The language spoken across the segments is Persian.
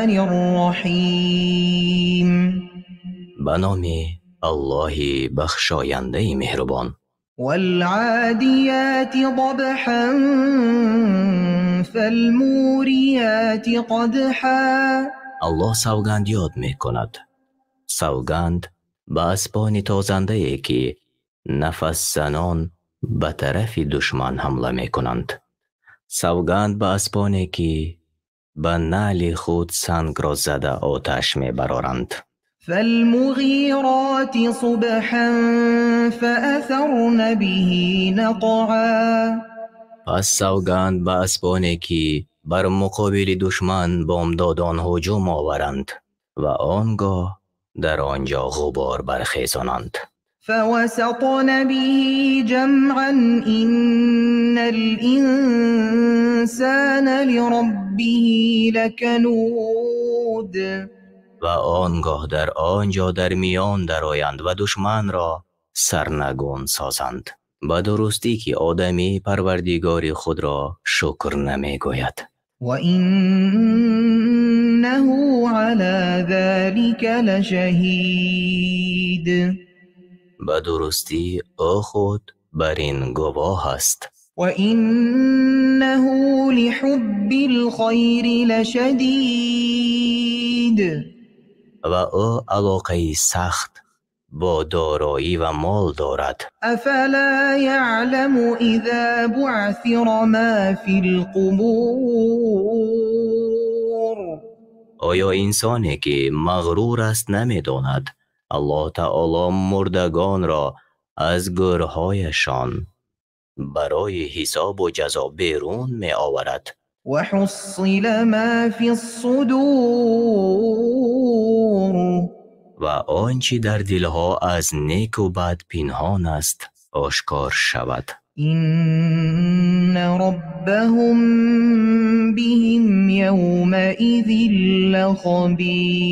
الرحیم. به نام الله بخشاینده مهربان. والعادیات ضبحا فالموریات قدحا. الله سوگند یاد می کند. سوگند به اسبان تازنده ای که نفس زنان به طرف دشمن حمله می کنند. سوگند به اسبانی که به نعل خود سنگ را زده آتش می برارند. فالمغیرات صبحا فأثرن به نقعا. پس سوگند به اسبانی که بر مقابل دشمن بامدادان هجوم آورند و آنگاه در آنجا غبار برخیزانند. فوسطن به جمعا إن الإنسان لربه لکنود. و آنگاه در آنجا در میان درآیند و دشمن را سرنگون سازند. به درستی که آدمی پروردگار خود را شکر نمی گوید. و اینه علی ذلک لشهید. به درستی او خود بر این گواه است. و اینه لحب الخیر لشدید. و او علاقه سخت با دارایی و مال دارد. افلا یعلم اذا بعثر ما فی القبور. آیا انسانی که مغرور است نمی‌داند الله تعالی مردگان را از گورهایشان برای حساب و جزا بیرون می آورد؟ و حصل ما فی الصدور. و آنچه در دلها از نیک و بد پنهان است آشکار شود. این ربهم بهم یومئذ لخبیر.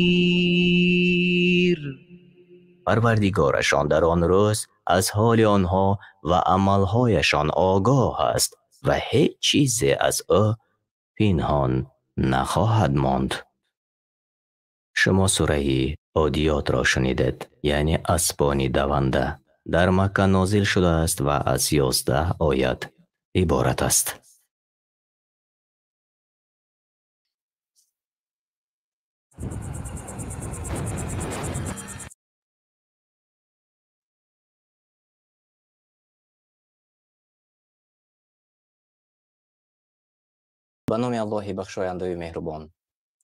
پروردگارشان در آن روز از حال آنها و عملهایشان آگاه است و هیچ چیزی از او پنهان نخواهد ماند. شما سوره عادیات را شنیدید، یعنی اسبان دونده. در مکه نازل شده است و از 11 آیت عبارت است. به نام الله بخشاینده و مهربان.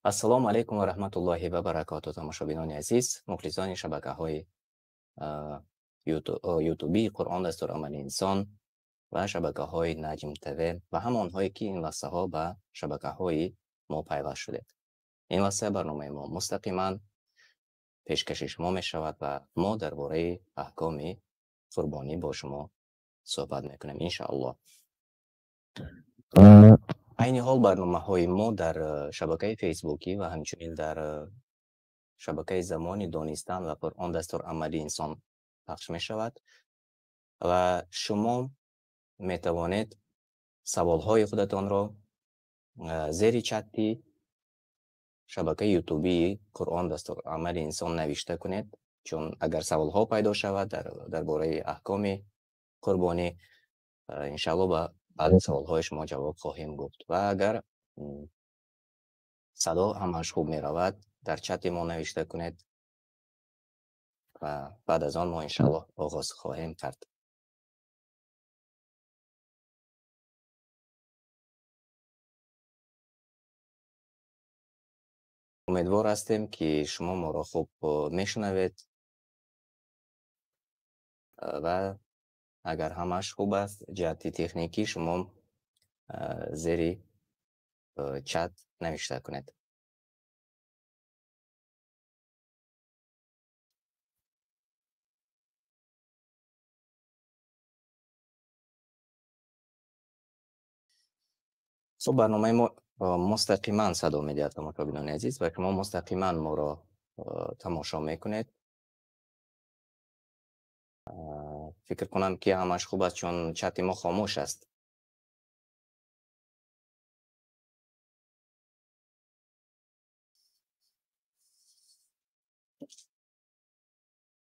السلام علیکم و رحمت الله و برکاته. تماشابینان عزیز، مخلصان شبکه‌های یوتیوبی قرآن دستور عمل انسان و شبکه‌های نجم تv و همانهایی که این لحظه ها به شبکه‌های ما پیوست شدید. این لحظه برنامه ما مستقیما پیشکش شما می شود و ما درباره احکام قربانی با شما صحبت میکنیم ان شاء الله. عین حال برنامه های ما در شبکه فیسبوکی و همچنین در شبکه زمان دانستن و قرآن دستور عملی انسان پخش می شود و شما می توانید سوال های خودتان را زیر چتی شبکه یوتیوبی قرآن دستور عملی انسان نوشته کنید، چون اگر سوال ها پیدا شود درباره احکام قربانی انشاءالله بعد سوال های شما جواب خواهیم گفت. و اگر صدا همش خوب می رود در چت ما نوشته کنید و بعد از آن ما انشاءالله آغاز خواهیم کرد. امیدوار هستیم که شما ما را خوب میشنوید و اگر همش خوب است جهت تکنیکی شما زیر چت نوشته کنید. برنامه ما مستقیما صدا میدهد تماشابینان عزیز و شما مستقیما ما را تماشا میکنید. فکر کنم که همش خوب است چون چت ما خاموش است.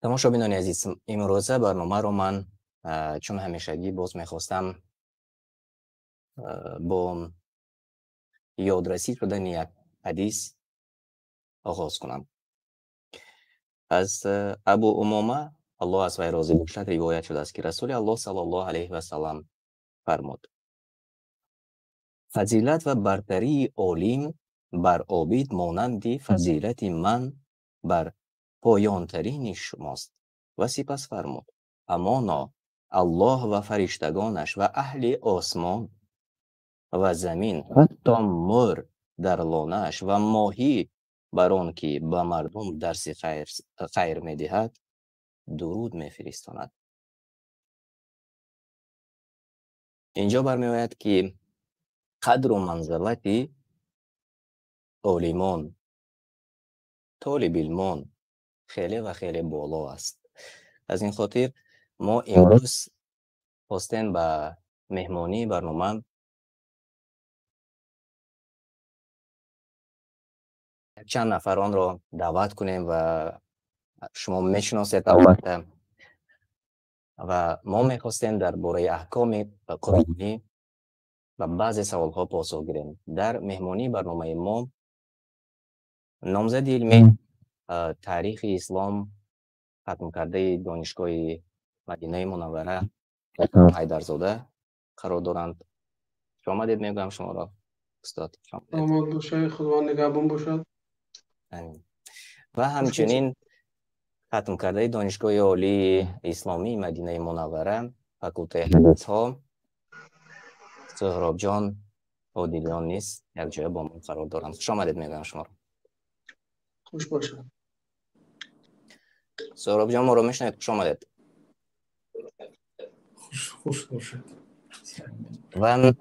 تماشابینان عزیز، امروزه برنامه رو من چون همیشگی باز میخواستم با یادرسی شدن یک حدیث آغاز کنم. از ابو امامه الله از وی راضی باشد روایت شده است که رسول الله صلی الله علیه و سلم فرمود: فضیلت و برتری عالم بر عابد مانند فضیلت من بر پایانترین شماست. و سپس فرمود: امانا الله و فرشتگانش و اهل آسمان و زمین، حتی مر در لانه‌اش و ماهی بر آن که به مردم درس خیر می‌دهد درود می‌فرستاند. اینجا برمی‌آید که قدر و منزلت عالمان، طالب علمان خیلی و خیلی بالا است. از این خاطر ما امروز خواستیم به مهمانی برنامه چند نفران را دعوت کنیم و شما میشناسید البته، و ما میخواستیم درباره احکام قرآنی و بعضی سوالها پاسخ گیریم. در مهمانی برنامه ما نامزد علمی تاریخ اسلام ختم کرده دانشگاه مدینه منوره حیدرزاده قرار دارند. شما آمدید میگم شما را استاد. آمد باشه، خدا نگهبان باشد. و همچنین ختم کرده دانشگاه عالی اسلامی مدینه منوره فاکولته حدیث ها سهراب جان عادلیان نیست یک جای با من قرار دارند. خوش آمدید میگم شما را. خوش باشد. سهراب جان ما رو میشنید؟ خوش آمدید. خوش باشد. و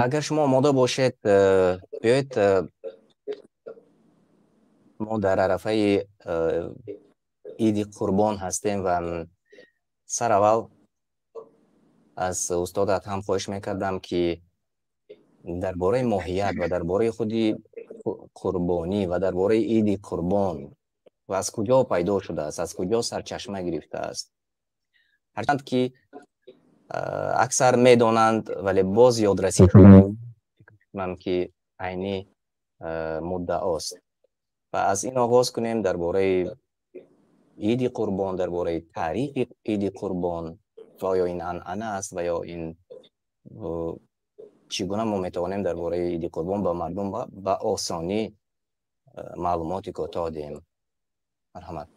اگر شما آماده باشید بیایید ما در عرفه عید قربان هستیم و سر اول از استادت هم خواهش میکردم که درباره ماهیت و درباره خودی قربانی و درباره عید قربان و از کجا پیدا شده است، از کجا سرچشمه گرفته است، هرچند که اکثر میدانند ولی باز یادرسی کنم که عینی مدعاست. و از این آغاز کنیم درباره عید قربان، درباره تاریخ عید قربان و آیا این عنعنه است و یا این چگونه ما میتوانیم درباره عید قربان به مردم به آسانی معلوماتی کوتاه دهیم. مرحمت.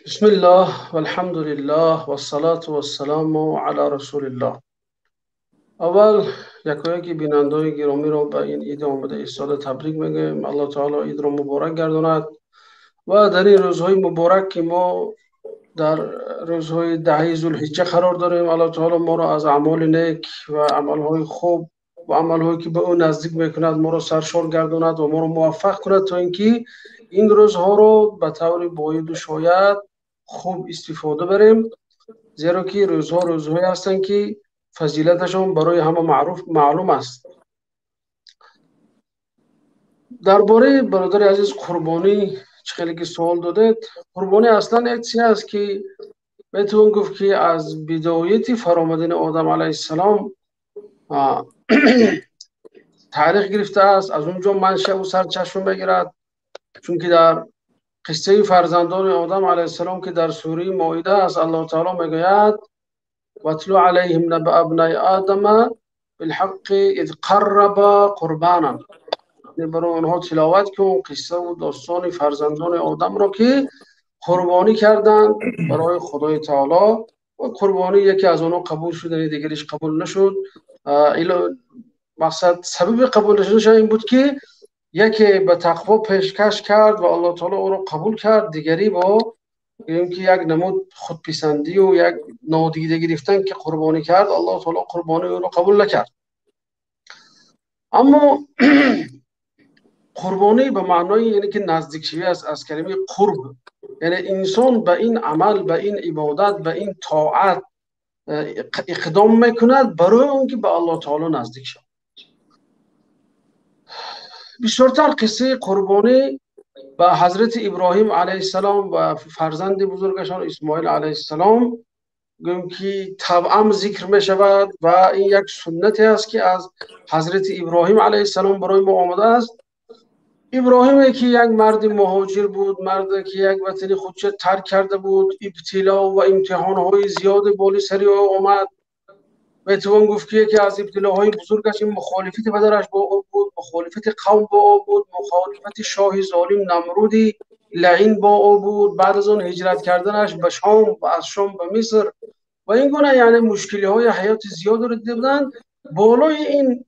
بسم الله والحمد لله والصلاة والسلام علی رسول الله. اول یکی بینندای گرامی را به این عید آمده ایستاده تبریک میگم. الله تعالی عید را مبارک گرداند و در این روزهای مبارک که ما در روزهای 10 ذوالحجه قرار داریم، الله تعالی ما را از اعمال نیک و عملهای خوب و عملهایی که به او نزدیک میکند ما را سرشار گرداند و ما را موفق کند تا اینکه این روزها رو به طور باید و شاید خوب استفاده بریم، زیرا که روزها روزهایی هستند که فضیلتشان برای همه معلوم است. درباره برادر عزیز قربانی خیلی که سوال دادید، قربانی اصلا یک چیز است که میتون گفت که از بدایت فرآمدن آدم علیه السلام تاریخ گرفته است، از اونجا منشأ و سرچشمه میگیرد. چون که در قصه فرزندان آدم علیه السلام که در سوره مائده است، الله تعالی میگوید واتلو علیهم نبأ ابنای آدم بالحق اذ قربا قربانا، برای آنها تلاوت کن قصه و داستان فرزندان آدم را که قربانی کردند برای خدای تعالی و قربانی یکی از آنها قبول شد دیگریش قبول نشد. مقصد سبب قبول نشدنش این بود که یکی به تقوا پیشکش کرد و الله تعالی او را قبول کرد، دیگری با اینکه یک نمود خودپسندی و یک نادیده گرفتن که قربانی کرد، الله تعالی قربانی او را قبول نکرد. اما قربانی به معنای یعنی که نزدیک شوی است، از کلمه قرب، یعنی انسان به این عمل، به این عبادت، به این طاعت اقدام میکند برای اون که به الله تعالی نزدیک شود. بسیارتر قصه قربانی به حضرت ابراهیم علیه السلام و فرزند بزرگشان اسماعیل علیه السلام گویم که طبعا ذکر می شود و این یک سنتی است که از حضرت ابراهیم علیه السلام برای ما آمده است. ابراهیم که یک مرد مهاجر بود، مردی که یک وطن خودش ترک کرده بود، ابتلا و امتحانهای زیاد بالی سری آمد. میتوان گفت که یکی از ابتلاهای بزرگش این مخالفت پدرش با او بود، مخالفت قوم با او بود، مخالفت شاه ظالم نمرودی لعین با او بود. بعد از اون هجرت کردنش به شام و از شام به مصر و این گونه یعنی مشکلی های حیات زیاد رو دیده بودند. بالای این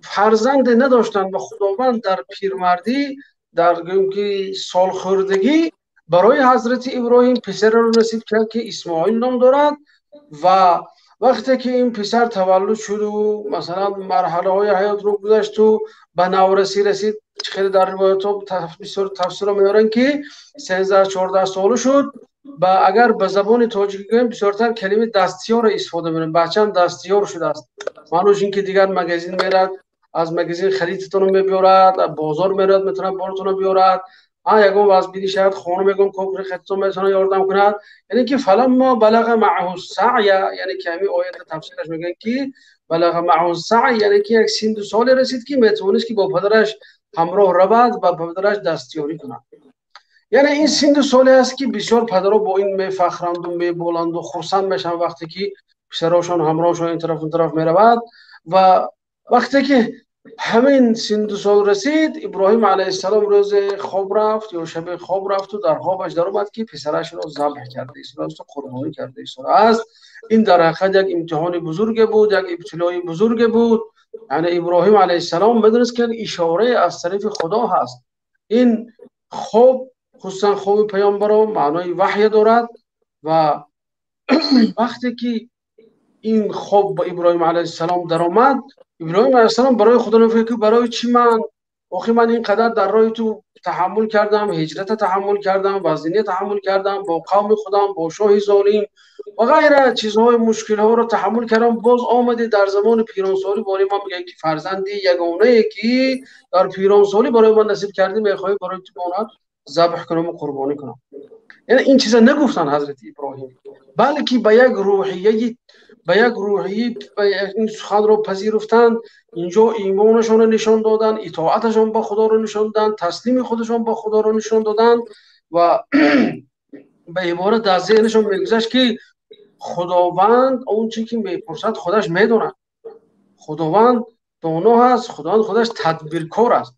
فرزند نداشتند و خداوند در پیرمردی در که سالخوردگی برای حضرت ابراهیم پسر رو نصیب کرد که اسماعیل نام دارد. و وقتی که این پسر تولد شد و مثلا مرحله های حیات رو گذشت و به نورسی رسید، خیلی در روایت ها تفسیر میارن که 13-14 ساله شد. و اگر به زبان تاجیکی گویم بسیارتر کلمه دستیار استفاده می‌کنیم. بچه‌م دستیار شده است، معنیش این که دیگر مگزین میرد، از مگزین خریدتون رو میبیارد، بازار میرد میتونه بارتون رو بیارد، یکم از بیدی شاید خانم میگم کوکر خدتون میتونه یاردم کند. یعنی که فلما بلغ معه السعی، یعنی که همین آیت تفسیرش میگن که بلغ معه السعی یعنی که یک سن 2 سال رسید که میتونست که با پدرش همراه رود و با پدرش دستیاری کند. یعنی این سن 2 سالی است که بسیار پدرها با این میفخرند و میبولند و خرسند میشن وقتی که پسراشون همراهشون این طرف اون طرف میرود. و وقتی که همین سن 2 سال رسید، ابراهیم علیه السلام روز خواب رفت یا شب خواب رفت و در خوابش در اومد که پسرش را ذبح کرده است، قربانی کرده است. این در حقیقت یک امتحان بزرگ بود، یک ابتلای بزرگ بود. یعنی ابراهیم علیه السلام بدونست که اشاره از طرف خدا هست. این خواب خصوصا خواب پیامبران معنای وحی دارد. و وقتی که این خواب با ابراهیم علیه السلام در آمد، ابراهیم علیه السلام برای خدا نفکر که برای چی من اینقدر در راه تو تحمل کردم، هجرت تحمل کردم، وزنی تحمل کردم، با قوم خودم، با شاه ظالم و غیره چیزهای مشکل ها رو تحمل کردم. باز آمده در زمان پیرانسالی برای ما میگه که فرزندی یگانه که در پیرانسالی برای ما نصیب کردی میخوای برای تو بنا ذبح کنم و قربانی کنم. یعنی این چیزا نگفتن حضرت ابراهیم، بلکه به یک روحیه این سخن رو پذیرفتند. اینجا ایمانشون رو نشان دادن، اطاعتشون به خدا رو نشان دادن، تسلیم خودشون به خدا رو نشان دادن. و به عبارت در ذهنشون میگذشت که خداوند اون چیزی که میپرسد خودش میدونه، خداوند دانا هست، خداوند خودش تدبیرکار است.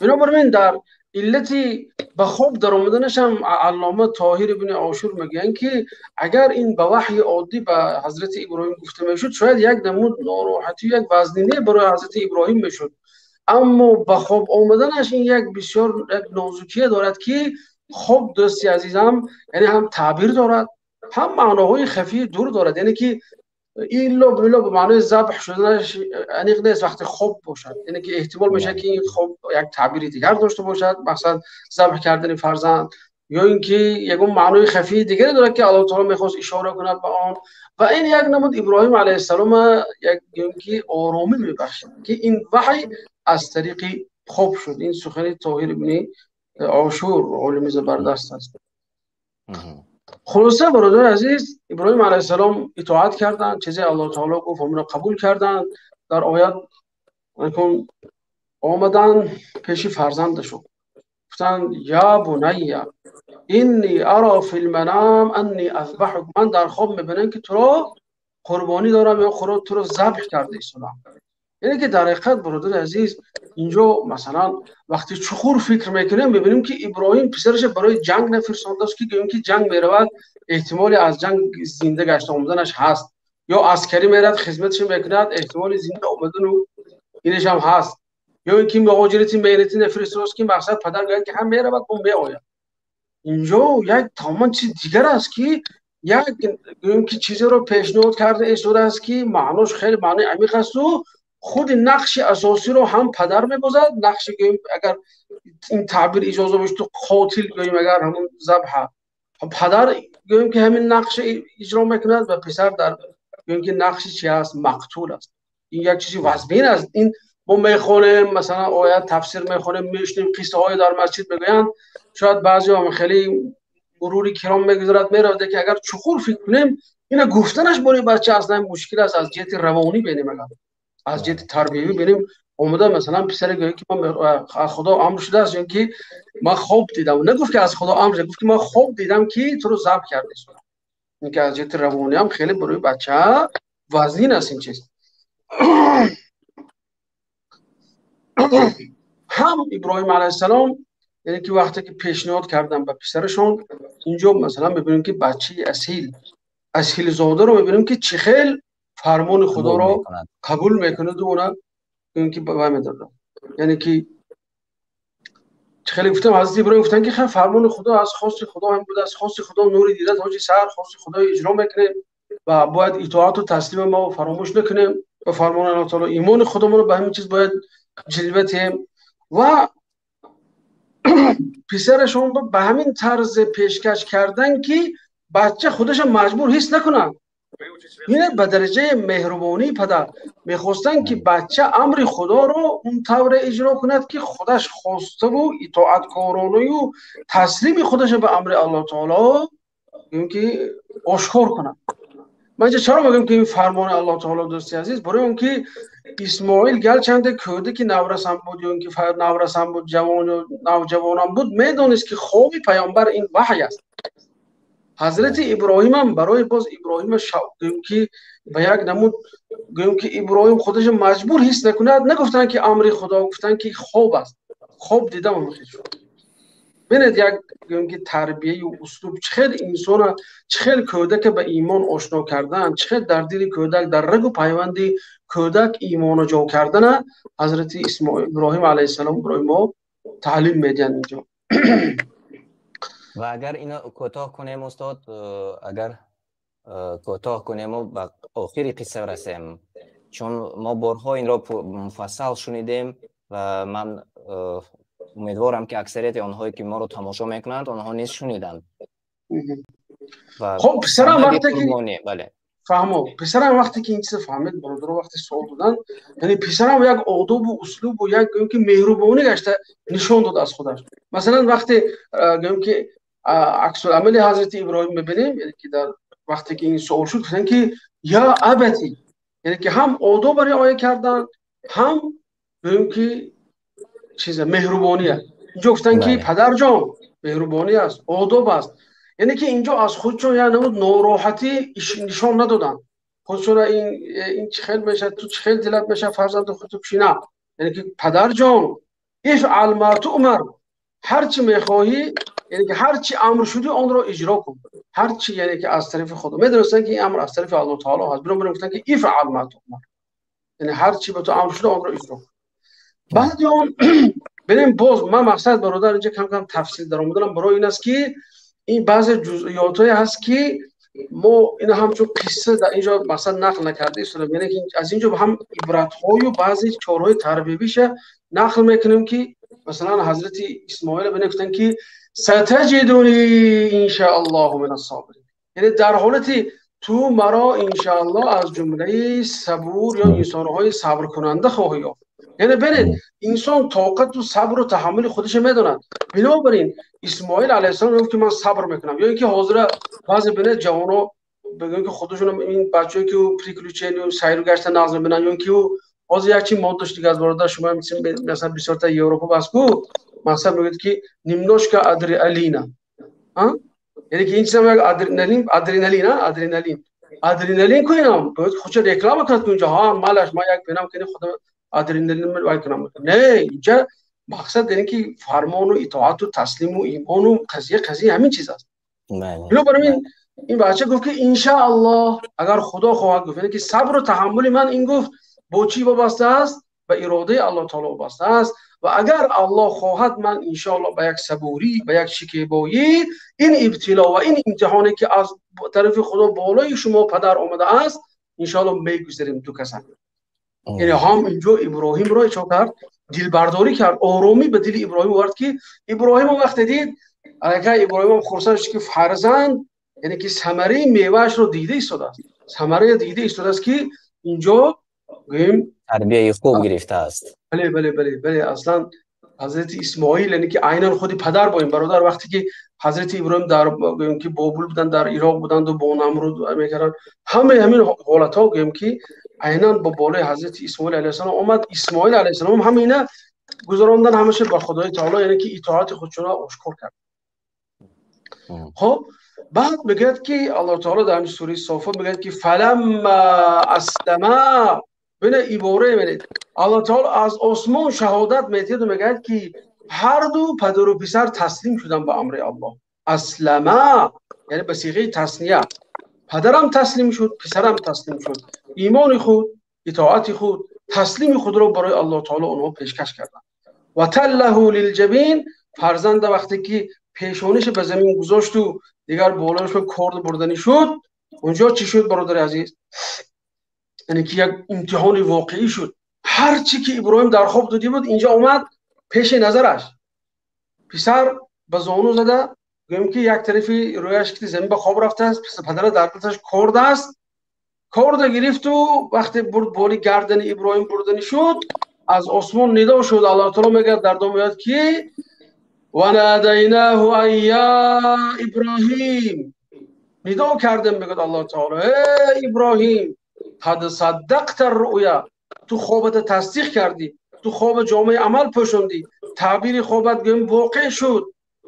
بنابراین در علتی به خوب در آمدنش هم علامه طاهر ابن عاشور میگن که اگر این به وحی عادی به حضرت ابراهیم گفته میشد شاید یک نمود ناراحتی، یک وزنینه برای حضرت ابراهیم میشد، اما به خوب آمدنش این یک بسیار یک نازکیه دارد که خوب دوستی عزیزم یعنی هم تعبیر دارد هم معناهای خفی دور دارد. یعنی که این لب به معنای ذبح شدنش انیق نیست وقتی خوب باشد، یعنی که احتمال میشه که این خوب یک تعبیر دیگر داشته باشد، مثلا ذبح کردن فرزند، یا اینکه یک معنای خفی دیگری داره که الله تعالی میخواست اشاره کند به آن. و این یک نمود ابراهیم علیه السلام یک آرامی میبخشد که این وحی از طریق خوب شد. این سخن طاهر ابن عاشور عالم زبردست است. خلاصه برادر عزیز، ابراهیم علیه السلام اطاعت کردند، چیزی الله تعالی گفت همون قبول کردند. در آیات آمدن پیش فرزندشون گفتن یا بنی اینی ارا فی المنام انی اذبحک، من در خواب میبینم که تو را قربانی دارم یا تو را ذبح کرده اسلام. یعنی که در حقیقت برادر عزیز اینجا مثلا وقتی چخور فکر میکنیم میبینیم که ابراهیم پسرش برای جنگ نفرستانده است که گویم که جنگ میرود احتمالی از جنگ زنده گشته آمدنش هست، یا عسکری میرد خدمتش میکند احتمال زنده آمدن و اینش هم هست، یا اینکه مهاجرتی مهنتی نفرستانده است که مقصد پدر گوید که هم میرود و میآید. اینجا یک تمام چیز دیگر است که یک گویم که چیزی رو پیشنهاد کرده ایستاده است که معناش خیلی معنی عمیق است و خود نقش اساسی رو هم پدر می‌گذارد. نقش اگر این تعبیر اجازه بشه تو قاتل گویم اگر همون ذبح پدر گویم که همین نقش اجرا میکند و پسر در گویم که نقش چی است؟ مقتول است. این یک چیزی وزبین است. این ما میخونیم مثلا آیات تفسیر میخونیم میشنیم قصه های در مسجد میگویند شاید بعضی هم خیلی مروری کرام میگذارد میره که اگر چخور فکر کنیم اینا گفتنش برای بچه اصلا مشکل است از جهت روانی بینیم از جهت تربیوی بینیم اومده مثلا پسر گویی که من خدا امر شده است که ما خوب دیدم نگفت که از خدا امر شده گفت که ما خوب دیدم که تو رو ذبح کرده این که از جهت روانی هم خیلی برای بچه وزین است این چیز هم ابراهیم علیه السلام یعنی که وقتی که پیشنهاد کردن به پسرشون اینجا مثلا میبینیم که بچه اصیل زاده رو میبینیم که چه خیل فرمان خدا رو قبول میکنه و اونا که به داده یعنی که چه خیلی گفتم حضرت ابراهیم گفتن که فرمان خدا از خواست خدا هم بوده از خواست خدا نوری دیده حاجی سر خواست خدا اجرا میکنیم و باید اطاعت و تسلیم ما فراموش نکنیم به فرمان الله تعالی ایمان خودمون رو به همین چیز باید جلوه تیم و پسرشون به همین طرز پیشکش کردن که بچه خودش مجبور حس نکنه اینه به درجه مهربانی پدر میخواستن که بچه امر خدا رو اون طور اجرا کند که خودش خواسته و اطاعت کارانه و تسلیم خودش به امر الله تعالی که آشکار کنه من چرا میگم که این فرمان الله تعالی دوستی عزیز برای اون که اسماعیل گرچند کوده که نورسم بود یا اینکه نورسم بود جوان و نوجوانم بود میدونست که خوب پیامبر این وحی است حضرت ابراهیم هم برای باز ابراهیم که به یک نمود گویم که ابراهیم خودش مجبور حس نکند نگفتن که امر خدا گفتن که خوب است خوب دیدم هم خیلی شد ببینید یک گویم که تربیه و اسلوب چقدر انسان چقدر کودک به ایمان آشنا کردن چقدر در دل کودک در رگ و پیوند کودک ایمان جا کردن حضرت ابراهیم علیه السلام برای ما تعلیم میدن اینجا و اگر اینا کوتاه کنیم استاد اگر کوتاه کنیم و به آخر قصه رسیم چون ما بارها این را مفصل شنیدیم و من امیدوارم که اکثریت آنهایی که ما رو تماشا میکنند آنها نیز شنیدند خب پسرم وقتی که بله فهمو پسرم وقتی که این چیز فهمید برادر وقتی سوال دادن یعنی پسرم یک آداب و اسلوب و یک گویم که مهربانی گشته نشون داد از خودش مثلا وقتی گویم که عکس العمل حضرت ابراهیم ببینیم یعنی که در وقتی که این سوال شد گفتن که یا ابتی یعنی که هم آداب برای رعایت کردن هم گویم که چیز مهربانی است اینجا گفتن که پدر جان مهربانی است آداب است یعنی که اینجا از خودشون یعنی ناراحتی نشان ندادن خودشون این چه خیل میشه تو چه خیل دلت میشه فرزند خودت پیش نه یعنی که پدر جان افعل ما تؤمر هر چی میخواهی یعنی که هر چی امر شدی آن را اجرا کن هر چی یعنی که از طرف خدا میدونستن که این امر از طرف الله تعالی هست برام گفتن که افعل ما تؤمر یعنی هر چی به تو امر شده آن را اجرا کن بعد اون ببین باز من مقصد برادر اینجا کم کم تفصیل در آوردم برای این است که این بعض جزئیاتی هست که ما اینا همچون قصه در اینجا مثلا نقل نکرده است یعنی که از اینجا هم عبرت های و بعضی چارهای تربیویش نقل میکنیم که مثلا حضرت اسماعیل بنگفتن که ستجدونی ان شاء الله من الصابرین یعنی در حالتی تو مرا ان شاء الله از جمله صبور یا انسان‌های صبر کننده خواهی یافت یعنی برید انسان طاقت و صبر و تحمل خودش میدوند بنابراین اسماعیل علیه السلام گفت که من صبر میکنم یا اینکه حاضر بعضی بین جوانا بگن که خودشون این بچه‌ای که پریکلوچین و سیر گشت ناز ببینن یا اینکه حاضر یک چی مادش دیگه از برادر شما مثلا بسیار تا اروپا باسکو مثلا میگه که نیمنوشکا ادرینالینا یعنی که این چیزا ادرینالین کوینم باید خودش رکلام کرد که اونجا ها مالش ما یک بینم که خودم ادرینالین من وای کنم نه اینجا مقصد اینه که فرمان و اطاعت و تسلیم و ایمان و قضیه همین چیز است اینو برام این بچه گفت که ان شاء الله اگر خدا خواهد گفت یعنی که صبر و تحمل من این گفت با چی وابسته است به اراده الله تعالی وابسته است و اگر الله خواهد من ان شاء الله به یک صبوری به یک شکیبایی این ابتلا و این امتحانی که از طرف خدا بالای شما پدر آمده است ان شاء الله میگذاریم دو کسان یعنی هم اینجا ابراهیم را چه کرد دل برداری کرد آرامی به دل ابراهیم آورد که ابراهیم وقت دید اگر ابراهیم خرسان شد که فرزند یعنی که ثمره میوهش رو دیده ایستاده است ثمره دیده ایستاده است که اینجا گوییم تربیه خوب گرفته است. بله بله بله بله. اصلا حضرت اسماعیل یعنی که عیناً خودی پدر با این برادر وقتی که حضرت ابراهیم در گوییم که بابل بودن، در عراق بودند و با نمرود میکردن، همه همین حالت ها گوییم که عیناً با بالای حضرت اسماعیل علیه السلام اومد. اسماعیل علیه السلام هم اینا گذراندن همیشه با خدای تعالی، یعنی که اطاعت خودشون را آشکار کرد. خب بعد میگه که الله تعالی در همین سوره صافات میگه که فلما اسلما، ببین عباره ببینید الله تعالی از آسمان شهادت میده و میگه که هر دو پدر و پسر تسلیم شدن به امر الله. اسلما یعنی به صیغه تثنیه، پدرم تسلیم شد، پسرم تسلیم شد، ایمان خود، اطاعت خود، تسلیم خود رو برای الله تعالی اونها پیشکش کردن. و تله للجبین، فرزند وقتی که پیشونیش به زمین گذاشت و دیگر بالایش به کرد بردنی شد، اونجا چی شد برادر عزیز؟ یعنی که یک امتحان واقعی شد. هر چی که ابراهیم در خواب دیده بود اینجا اومد پیش نظرش. پسر به زانو زده، گویم که یک طرفی رویش که زمین به خواب رفته است، پدر در دستش کرد است، کرد گرفت و وقتی برد بالی گردن ابراهیم بردنی شد، از آسمان ندا شد. الله تعالی میگه در دوم آیات که و نادیناه ان یا ابراهیم، ندا کردم میگه الله تعالی ای ابراهیم قد صدقت الرؤیا، تو خوابت تصدیق کردی، تو خواب جامعه عمل پوشوندی، تعبیر خوابت گم واقع شد،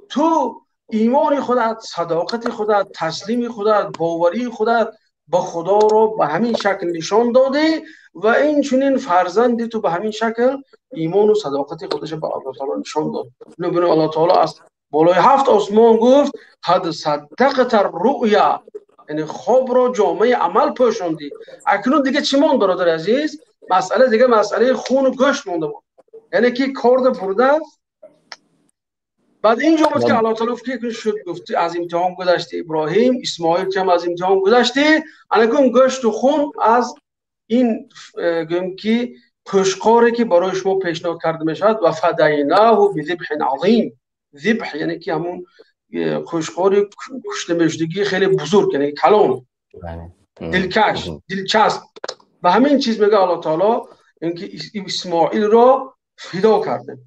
تو ایمان خودت، صداقت خودت، تسلیم خودت، باوری خودت به خدا رو به همین شکل نشان داده و این چنین فرزندی تو به همین شکل ایمان و صداقت خودش به الله تعالی نشان داد. ببین الله تعالی از بالای 7 آسمان گفت قد صدقت الرؤیا، یعنی خواب رو جامعه عمل پوشوندی. اکنون دیگه چی موند برادر عزیز؟ مسئله دیگه مسئله خون و گوشت مونده بود، یعنی که کرد برده. بعد اینجا بود که الله تعالی فکر شد گفت از امتحان گذشته ابراهیم، اسماعیل که هم از امتحان گذشته، الان گوشت و خون از این گویم که کشقاری که برای شما پیشنهاد کرده میشد و فدیناه بذبح عظیم. ذبح یعنی که همون کشقاری کشته میشدگی خیلی بزرگ، یعنی کلان، دلکش، دلچسب. و همین چیز میگه الله تعالی اینکه اسماعیل را فدا کرده.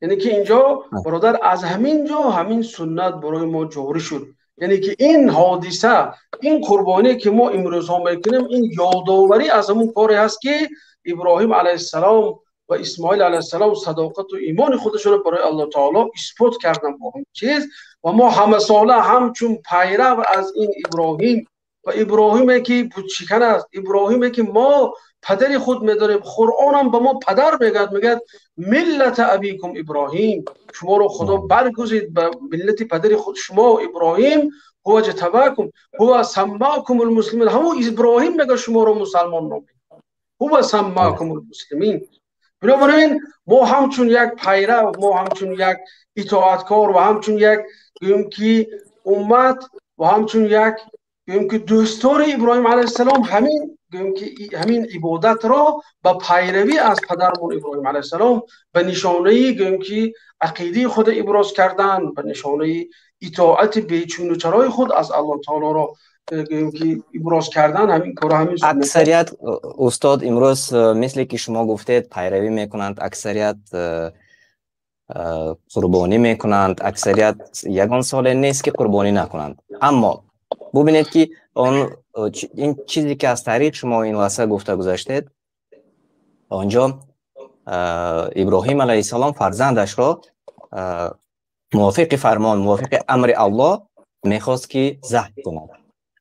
یعنی که اینجا برادر از همین جا همین سنت برای ما جاری شد. یعنی که این حادثه، این قربانی که ما امروز ها میکنیم، این یادآوری از همون کاری هست که ابراهیم علیه السلام و اسماعیل علیه السلام صداقت و ایمان خودشون برای الله تعالی اثبات کردن با همین چیز. و ما همه ساله همچون پیرو از این ابراهیم و ابراهیمی که بتشکن است، ابراهیمی که ما پدر خود می‌داریم، قرآن هم به ما پدر میگه ملت ابیکم ابراهیم، شما رو خدا برگزید به ملت پدر خود شما ابراهیم، هو اجتباکم هو سماکم المسلمین. همون ابراهیم میگه شما رو مسلمان نامید، هو سماکم المسلمین. بنابراین ما همچون یک پیرو، ما همچون یک اطاعتکار و همچون یک گویم که امت و همچون یک گویم که دوستار ابراهیم علیه السلام همین عبادت را با پیروی از پدرمون ابراهیم علیه السلام به نشانه گویم که عقیده خود ابراز کردن، به نشانه اطاعت بیچون و چرای خود از الله تعالی را گویم که ابراز کردن. همین کار همین اکثریت استاد امروز مثل که شما گفتید پیروی میکنند، اکثریت قربانی میکنند، اکثریت یگان سال نیست که قربانی نکنند. اما ببینید که این چیزی که از طریق شما این واسه گفته گذاشتید، آنجا ابراهیم علیه السلام فرزندش را موافق فرمان، موافق امر الله میخواست که ذبح کند.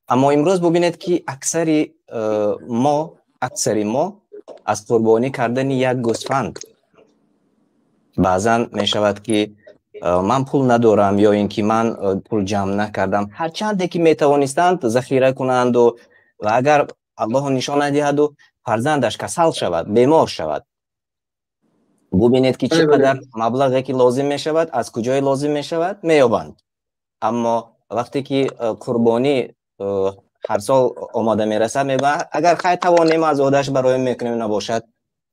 اما امروز ببینید که اکثر ما از قربانی کردن یک گوسفند، بعضا می شود که من پول ندارم یا اینکه من پول جمع نکردم، هر چندی که می توانستند ذخیره کنند و اگر الله نشان ندهد و فرزندش کسل شود، بیمار شود، ببینید که چقدر مبلغی که لازم می شود، از کجای لازم می شود میابند. اما وقتی که قربانی هر سال آماده می رسد میگه اگر خیلی توانیم از عهده‌اش برای میکنیم، نباشد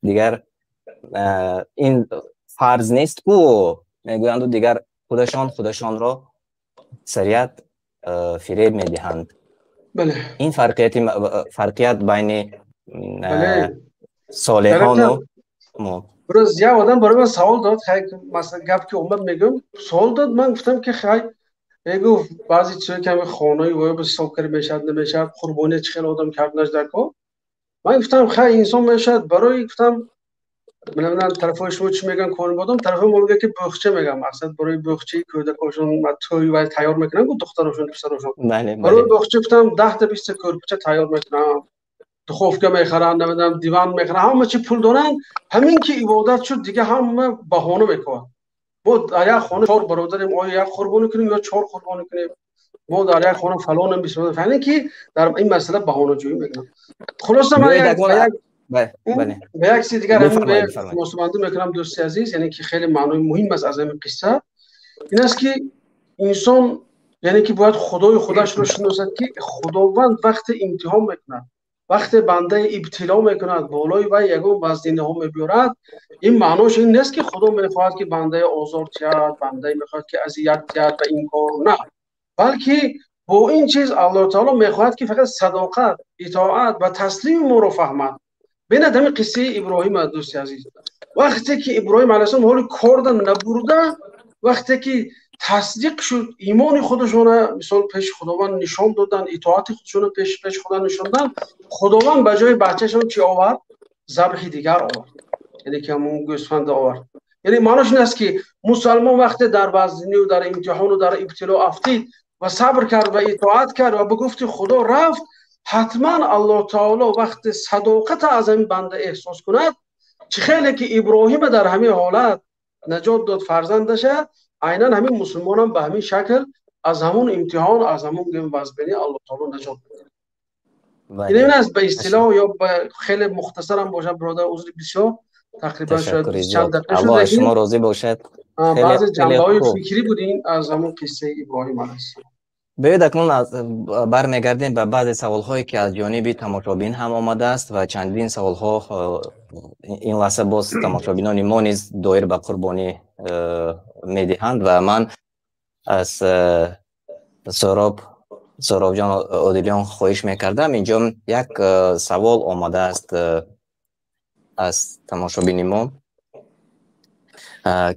دیگر این فرض نیست و میگویند و دیگر خودشان را سریعت فریب میدهند. بله. این فرقیت بین صالحانو мо روز یه آدم برای من سوال داد، خیلی مثلا گپ که اومد میگم سوال داد، من گفتم که خیلی میگو بعضی چیزا که خانه‌ای و به حساب کاری میشد نمیشد، قربانی چه خیلی آدم کرد نجده کو. من گفتم خیلی انسان میشد برای گفتم من طرفای شما چی میگن کون بودم، طرف ما میگه که بخچه میگم، مقصد برای بخچه کودکاشون توی و تیار میکنن گفت دختراشون پسراشون بله برای بله بخچه گفتم 10 تا 20 کوربچه تیار میکنن، دخوفکه میخرن، نمیدونم دیوان میخرن، همه چی پول دارن. همین که عبادت شد دیگه همه بهانه میکنن. ما در یک خانه 4 برادریم، آیا یک قربانی کنیم یا 4 قربانی کنیم، ما در یک خانه فلان هم بیسیم، فهمی که در این مسئله بهانه جویی میکنن. خلاصه من بیایید یک به اکنون یک بله بله به یک چیز دیگر همین به بفرمایید بفرمایید خلاصه میکنم دوستی عزیز، یعنی که خیلی معنای مهم است از این قصه، این است که انسان یعنی که باید خدای خودش رو شناسد که خداوند وقت امتحان میکند، وقت بنده ابتلا میکند، بالای و یگان وزنینه ها میبیارد، این معناش این نیست که خدا میخواهد که بنده آزار تید، بنده میخواهد که اذیت تید و این کار نه، بلکه با این چیز الله تعالی میخواهد که فقط صداقت، اطاعت و تسلیم ما رو فهمد. بین دم قصه ابراهیم دوستی عزیز، وقتی که ابراهیم علیه السلام حال کردن نبرده، وقتی که تصدیق شد ایمان خودشون مثال پیش خداوند نشان دادن، اطاعت خودشون پیش خدا نشان دادن، خداوند به جای بچه‌شون چی آورد؟ ذبح دیگر آورد، یعنی که همون گوسفند آورد. یعنی معناش این است که مسلمان وقتی در وزنی و در امتحان و در ابتلا افتید و صبر کرد و اطاعت کرد و به گفت خدا رفت، حتما الله تعالی وقت صداقت از این بنده احساس کند، چه خیلی که ابراهیم در همین حالت نجات داد فرزندش، عینا همین مسلمان هم به همین شکل از همون امتحان، از همون وزبینی الله تعالی نجات داد. این بله است به اصطلاح، یا به خیلی مختصر هم باشه برادر، عذر بسیار تقریبا شاید تشکر 20 چند زیاد دقیقه شد، الله از شما لیکن راضی باشد خیلی بعضی خیلی جنبه‌های خوب فکری بودین از همون قصه ابراهیم علیه السلام. بیایید اکنون برمیگردیم به بعض سوال‌هایی که از جانب تماشابین هم آمده است و چندین سوال‌ها این لحظه باز تماشابینان ما نیز دایر به قربانی می‌دهند و من از سهراب جان عادلیان خواهش میکردم. اینجا یک سوال آمده است از تماشابین ما: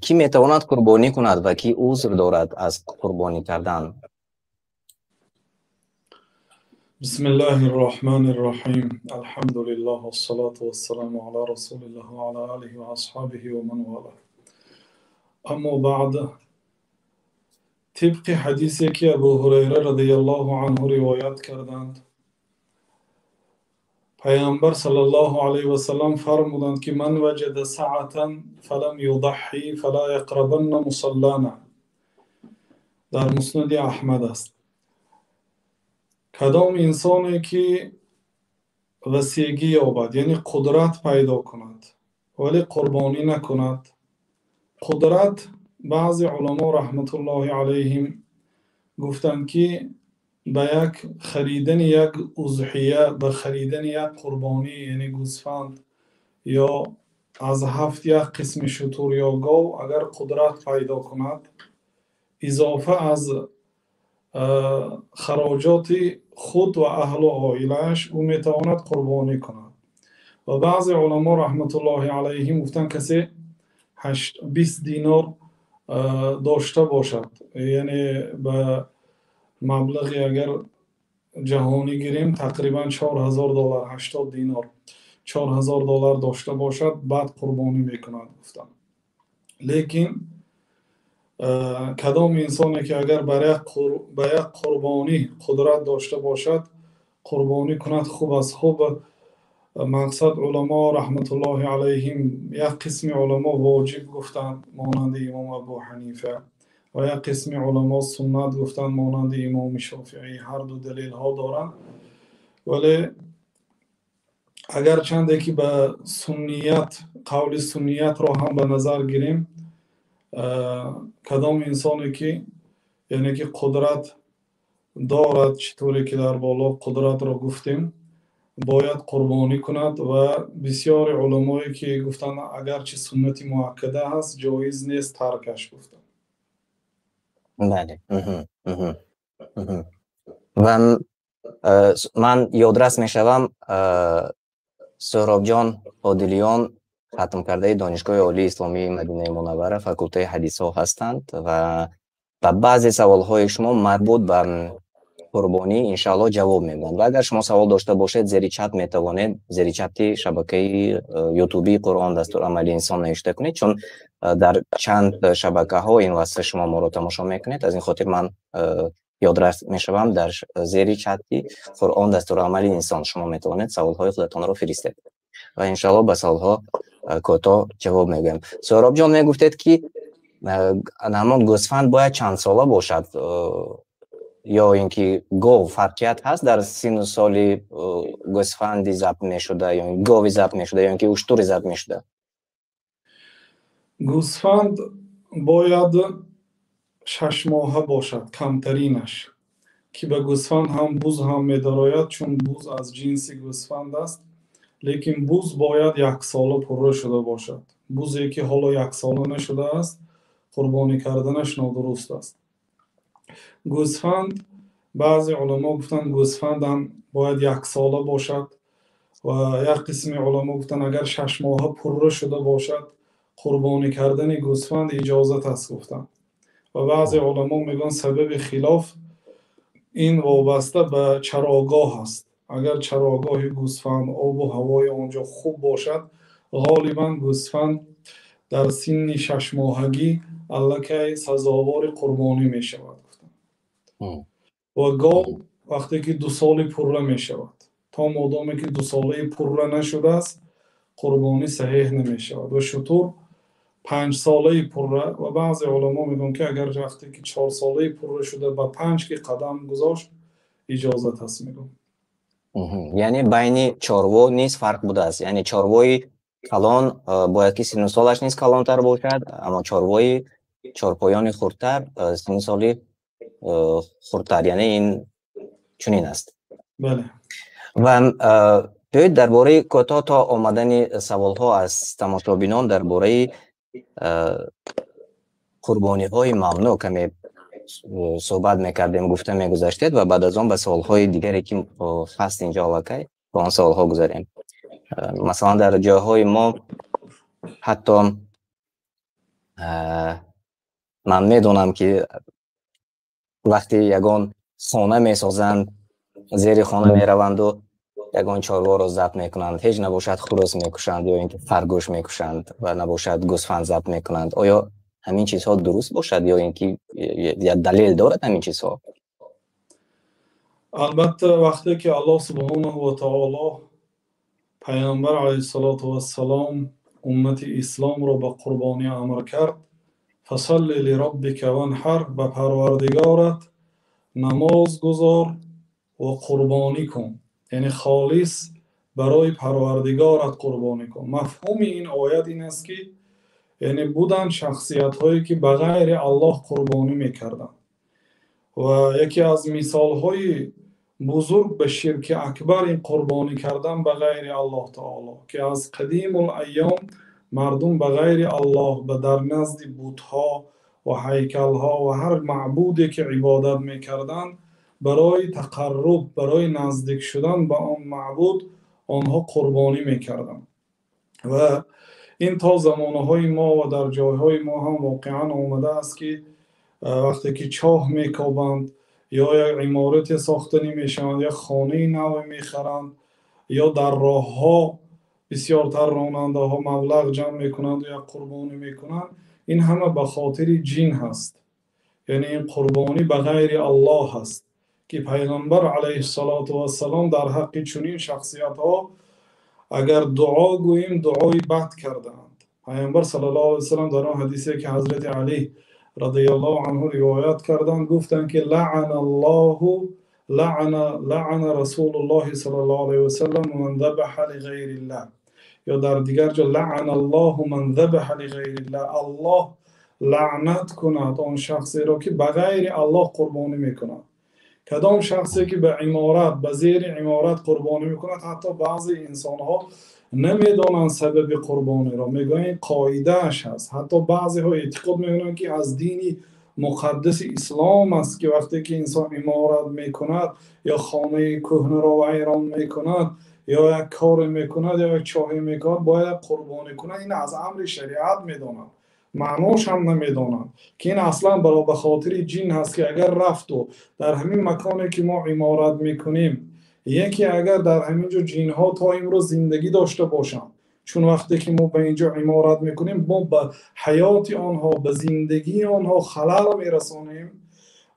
کی میتواند قربانی کند و کی عذر دارد از قربانی کردن؟ بسم الله الرحمن الرحیم، الحمد لله والصلاة والسلام علی رسول الله و علی آله و اصحابه و من والاه. اما بعد، طبق حدیثی که ابو هریره رضی الله عنه روایت کردند، پیامبر صلی الله علیه و سلم فرمودند که من وجد سعة فلم یضحی فلا یقربن مصلانا. در مسند احمد است. کدام انسانی که وسیگی یابد، یعنی قدرت پیدا کند ولی قربانی نکند. قدرت، بعضی علما رحمت الله علیهم گفتند که به یک خریدن یک اضحیه، به خریدن یک قربانی یعنی گوسفند یا از 7 یک قسم شتر یا گاو اگر قدرت پیدا کند، اضافه از خراجات خود و اهل و عائلش او میتواند قربانی کند. و بعضی علما رحمت الله علیهم گفتن کسی 20 دینار داشته باشد، یعنی به مبلغی اگر جهانی گیریم تقریبا 4000 دلار، 80 دینار، 4000 دلار داشته باشد، بعد قربانی میکند. گفتم لیکن کدام انسانی که اگر برای یک قربانی قدرت داشته باشد قربانی کند، خوب از خوب. مقصد علما رحمت الله علیهم، یک قسم علما واجب گفتند مانند امام ابو حنیفه و یک قسم علما سنت گفتند مانند امام شافعی. هر دو دلیل ها دارند، ولی اگر چند که به سنیت، قول سنیت را هم به نظر گیریم، کدام انسانی که یعنی که قدرت دارد، چطوری که در بالا قدرت را گفتیم، باید قربانی کند. و بسیار علمایی که گفتن اگرچه سنت مؤکده هست جایز نیست ترکش. گفتن بله. و من یادرس می شوم سهرابجان عادلیان ختم کرده دانشگاه عالی اسلامی مدینه منوره فاکولته حدیث ها هستند و بعضی سوال های شما مربوط به قربانی انشاءالله جواب میدن و اگر شما سوال داشته باشید زیر چت میتوانید زیر چت شبکه یوتیوبی قرآن دستور عملی انسان نوشته کنید، چون در چند شبکه ها این واسه شما ما رو تماشا میکنید. از این خاطر من یادرس میشوم در زیر چتی قرآن دستور عملی انسان شما میتوانید سوال های خودتان رو فرستید و انشاءالله به سوال ها کوتاه جواب میگم. سهراب جان میگفتید که همون گوسفند باید چند ساله باشد یا اینکه گاو فرقیت هست در سن و سال گوسفندی ضبط میشده یا گاوی ضبط میشده یا اینکه اشتری ضبط میشده؟ گوسفند باید 6 ماهه باشد کمترینش، که به گوسفند هم بوز هم می‌دراید، چون بوز از جنس گوسفند است. لیکن بوز باید 1 ساله پره شده باشد. بوزی که حالا 1 ساله نشده است قربانی کردنش نادرست است. گوسفند بعضی علما گفتن گوسفند هم باید 1 ساله باشد و یک قسم علما گفتن اگر 6 ماهه پره شده باشد قربانی کردن گوسفند اجازت است گفتن. و بعضی علما میگن سبب خلاف این وابسته به چراگاه است. اگر چراگاه گوسفند آب و هوای آنجا خوب باشد غالبا گوسفند در سن 6 ماهگی الکی سزاوار قربانی می شود. و گاو وقتی که 2 سال پره می شود، تا مادامی که 2 ساله پره نشده است قربانی صحیح نمی شود. و شتر 5 ساله پره و بعضی علما میگن که اگر وقتی که 4 ساله پره شده با 5 که قدم گذاشت اجازت هست میگن. یعنی بین چاروا نیز فرق بوده است، یعنی چاروای کلان باید که سن سالش نیز کلانتر باشد، اما چاروای چارپایان خردتر سن سالی خردتر، یعنی این چنین است. بله. و بیایید درباره کوتاه تا آمدن سوال ها از تماشابینان درباره قربانی های ممنوع کمی صحبت میکردیم، گفته میگذاشتید و بعد از آن به سوال های دیگری که هست اینجا واقعی با آن سوال ها گذاریم. مثلا در جاهای ما حتی من میدونم که وقتی یگان خانه میسازند زیر خانه میروند و یگان چاروا را ضبط میکنند، هیچ نباشد خروس میکشند یا اینکه خرگوش میکشند و نباشد گوسفند ضبط میکنند. آیا همین چیزها درست باشد یا اینکه یا دلیل دارد همین چیزها؟ البته وقتی که الله سبحانه و تعالی پیامبر علیه السلام امت اسلام را به قربانی امر کرد، فصل لربک وانحر، به پروردگارت نماز گذار و قربانی کن، یعنی خالص برای پروردگارت قربانی کن. مفهوم این آیت این است که یعنی بودن شخصیت هایی که به غیر الله قربانی میکردن و یکی از مثال های بزرگ به شرک اکبر این قربانی کردن به غیر الله تعالی که از قدیم الایام مردم به غیر الله به در نزد بت‌ها و هیکل‌ها و هر معبودی که عبادت میکردن برای تقرب، برای نزدیک شدن به آن معبود آنها قربانی میکردن. و این تا زمانهای ما و در جایهای ما هم واقعا آمده است که وقتی که چاه میکابند یا یک عمارت ساختنی میشوند یا خانه نو میخرند یا در راه ها بسیارتر راننده ها مبلغ جمع میکنند یا قربانی میکنند، این همه به خاطر جن هست. یعنی این قربانی به غیر الله هست که پیغمبر علیه السلام در حق چنین شخصیت ها اگر دعا گوییم دعای بد کردند. پیامبر صلی الله علیه وسلم در آن حدیثی که حضرت علی رضی الله عنه روایت کردند گفتند که لعن رسول الله صلی الله علیه وسلم من ذبح لغیر الله، یا در دیگر جا لعن الله من ذبح لغیر الله، الله لعنت کند آن شخصی را که به غیر الله قربانی میکند. کدام شخصی که به عمارت به زیر عمارت قربانی میکند، حتی بعضی انسان ها نمیدونن سبب قربانی را، میگن قاعده اش هست. حتی بعضی ها اعتقاد میکنن که از دینی مقدس اسلام است که وقتی که انسان عمارت میکند یا خانه کهنه را ویران میکند یا یک کار میکند یا یک چاهی میکند باید قربانی کند، این از امر شریعت میدانند، معناش هم نمیدانند که این اصلا به خاطر جن هست که اگر رفت و در همین مکانی که ما عمارت میکنیم یکی اگر در همینجا جن ها تا امروز زندگی داشته باشند، چون وقتی که ما به اینجا عمارت میکنیم ما به حیات آنها به زندگی آنها خلل میرسانیم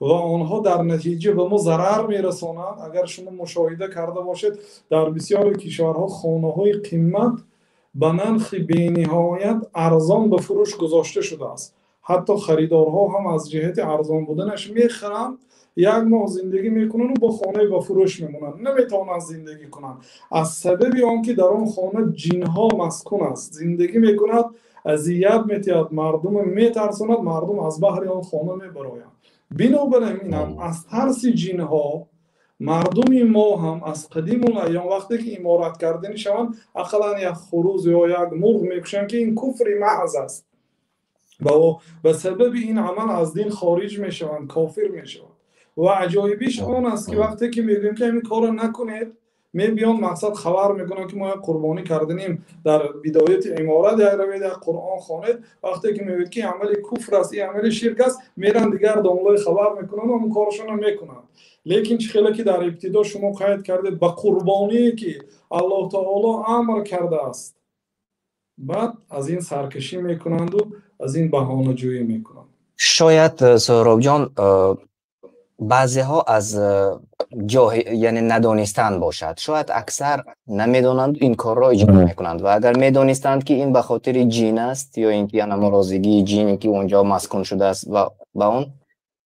و آنها در نتیجه به ما ضرر میرسانند. اگر شما مشاهده کرده باشید در بسیاری کشورها خانه های قیمت به نرخ بی‌نهایت ارزان به فروش گذاشته شده است، حتی خریدارها هم از جهت ارزان بودنش میخرند، یک ماه زندگی میکنن و با خانه به فروش میمونن، نمیتونن زندگی کنن از سبب آنکه در آن خانه جنها مسکون است، زندگی میکند، اذیت میتید، مردم میترساند، مردم از بحر آن خانه میبرایند. بنابراین هم از ترس جنها مردم ما هم از قدیم الایام وقتی که عمارت کردن شوند اقلا یک خروس یا یک مرغ میکشند که این کفر محض است، به سبب این عمل از دین خارج میشوند، کافر میشوند. و عجایبیش آن است که وقتی که میگیم که این کار نکنید بیان مقصد خبر میکنن که ما قربانی کردنیم در بدایت عمارت یک روید یک قرآن خوانید، وقتی که میگید که عمل کفر است، این عمل شرک است، میرن دیگر دانلای خبر میکنن و اون کارشون هم میکنن. لیکن چخیلی که در ابتدا شما قید کردید به قربانی که الله تعالی امر کرده است، بعد از این سرکشی میکنند و از این بهانه جویی میکنند. شاید سهراب جان بعضی ها از یعنی ندانستن باشد، شاید اکثر نمیدانند این کار را اجرا میکنند و اگر میدانستند که این به خاطر جین است یا اینکه ناراضگی جینی که اونجا مسکون شده است و با اون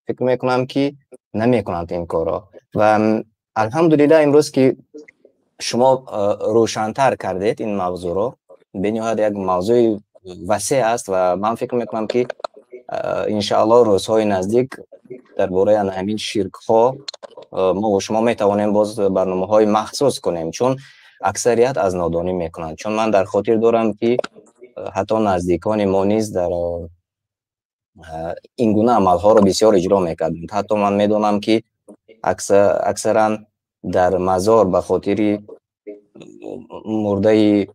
فکر میکنم که نمیکنند این کار را. و الحمدلله امروز که شما روشن‌تر کردید این موضوع را، بنیاد یک موضوع وسیع است و من فکر میکنم که انشاءالله روزهای نزدیک درباره همین شرک ها ما و شما میتوانیم باز برنامه های مخصوص کنیم، چون اکثریت از نادانی میکنند. چون من در خاطر دارم که حتی نزدیکان ما نیز در این گونه عمل ها رو بسیار اجرا میکردند. حتی من میدونم که اکثرا در مزار به خاطر مرده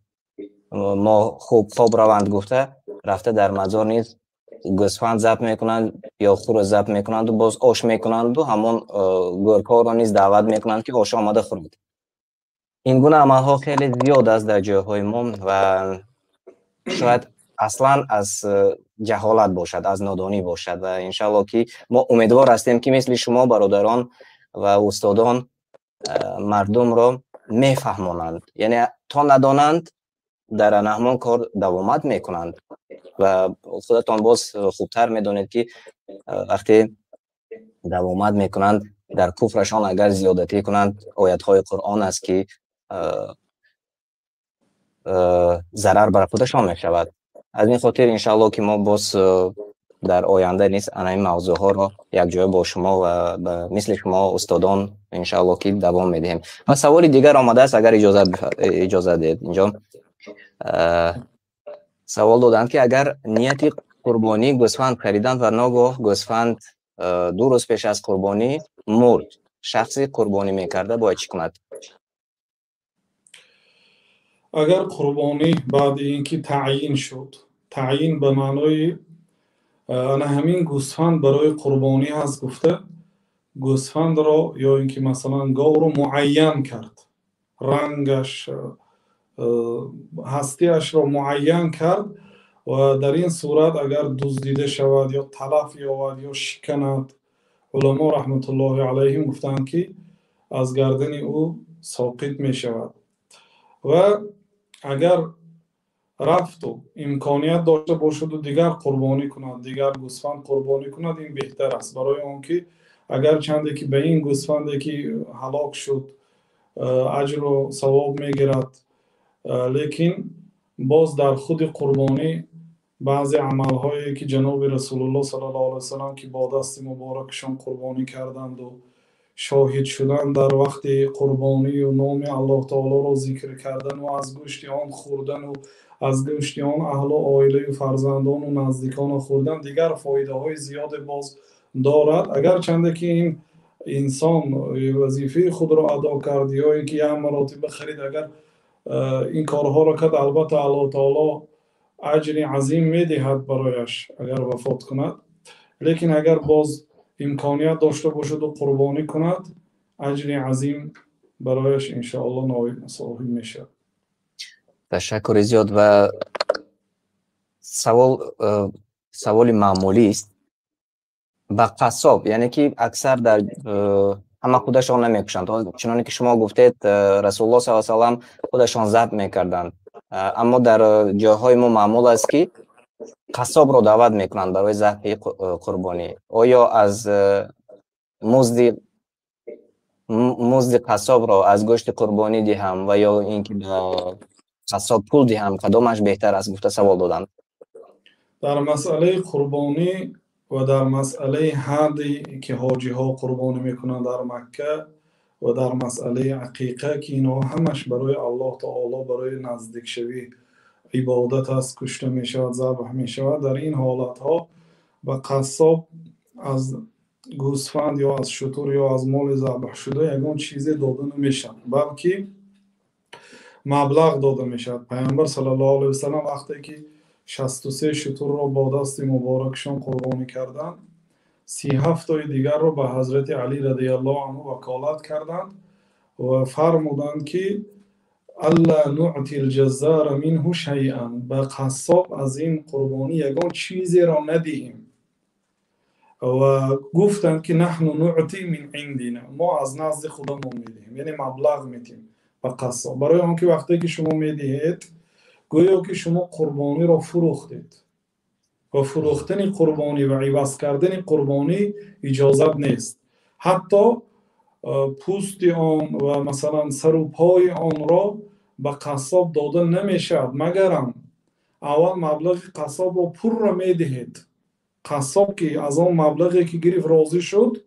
ما خوب روند گفته رفته در مزار نیز گوسفند ذبح میکنند یا خور ذبح میکنند و باز آش میکنند و همون گورکا را نیز دعوت میکنند که آش آمده خورید. این گونه عملها خیلی زیاد است در جاهای ما و شاید اصلا از جهالت باشد، از نادانی باشد و انشالله که ما امیدوار هستیم که مثل شما برادران و استادان مردم را میفهمانند، یعنی تا ندانند در همون کار دوامت میکنند و خودتان باز خوبتر میدونید که وقتی دوامت میکنند در کفرشان اگر زیادتی کنند آیت های قرآن است که ضرر بر خودشان میشود. از این خاطر انشاءالله که ما باز در آینده نیست این موضوع ها را یک جای با شما و مثل شما استادان انشاءالله که دوام میدهیم. و سوال دیگر آمده است اگر اجازه دید اینجا سوال دادند که اگر نیتی قربانی گوسفند خریدند و ناگاه گوسفند 2 روز پیش از قربانی مرد، شخصی قربانی میکرده باید چی کند؟ اگر قربانی بعد اینکه تعیین شد، تعیین به معنای همین گوسفند برای قربانی هست گفته، گوسفند را یا اینکه مثلا گاو رو معین کرد، رنگش هستیش را معین کرد و در این صورت اگر دزدیده شود یا تلف یابد یا شکند، علما رحمت الله علیهم گفتند که از گردن او ساقط می شود. و اگر رفت و امکانیت داشته باشد و دیگر قربانی کند، دیگر گوسفند قربانی کند، این بهتر است، برای آنکه اگر چندی که به این گوسفندی که هلاک شد اجر و ثواب میگیرد، لیکن باز در خود قربانی بعضی عملهایی که جناب رسول الله صلی الله علیه وسلم که با دست مبارکشان قربانی کردند و شاهد شدن در وقت قربانی و نام الله تعالی را ذکر کردن و از گوشت آن خوردن و از گوشت آن اهل و عائله و فرزندان و نزدیکان خوردن، دیگر فایده های زیاد باز دارد. اگر چنده که این انسان وظیفه خود را ادا کرد یا اینکه یک مراتبه خرید، اگر این کارها را کرد، البته الله تعالی اجر عظیم میدهد برایش اگر وفات کند. لیکن اگر باز امکانیت داشته باشد و قربانی کند، اجر عظیم برایش انشاءالله نصیب میشه. تشکر زیاد. و سوال معمولی است. با قصاب، یعنی که اکثر در همه خودشان نمیکشند، چنانکه که شما گفتید رسول الله صلی الله علیه و سلم خودشان ذبح میکردند، اما در جاهای ما معمول است که قصاب را دعوت میکنند برای ذبح قربانی. آیا از مزد قصاب را از گوشت قربانی دهم و یا اینکه قصاب پول دهم، کدامش بهتر است؟ گفته سوال دادند. در مسئله قربانی و در مسئله هدی که حاجی ها قربانی میکنند در مکه و در مسئله عقیقه که اینا همش برای الله تعالی، برای نزدیک شوی عبادت است، کشته می شود، ذبح می شود. در این حالت ها به قصاب از گوسفند یا از شتر یا از مال ذبح شده یگان چیزی داده نمیشد، بلکه مبلغ داده میشد. پیامبر صلی الله علیه و سلم وقتی که 63 شتر را با دست مبارکشان قربانی کردند، 37 تای دیگر را به حضرت علی رضی الله عنه وکالت کردند و فرمودند که الا نعطی الجزار منه شیئا، به قصاب از این قربانی یگان چیزی را ندهیم. و گفتند که نحن نعطی من عندنا، ما از نزد خودمون میدهیم، یعنی مبلغ میدیم به قصاب. برای آن که وقتی که شما میدهید گویا که شما قربانی را فروختید و فروختن قربانی و عوض کردن قربانی اجازت نیست. حتی پوست آن و مثلا سر و پای آن را به قصاب داده نمیشد مگرم اول مبلغ قصاب را پر را میدهید. قصاب که از آن مبلغی که گرفت راضی شد،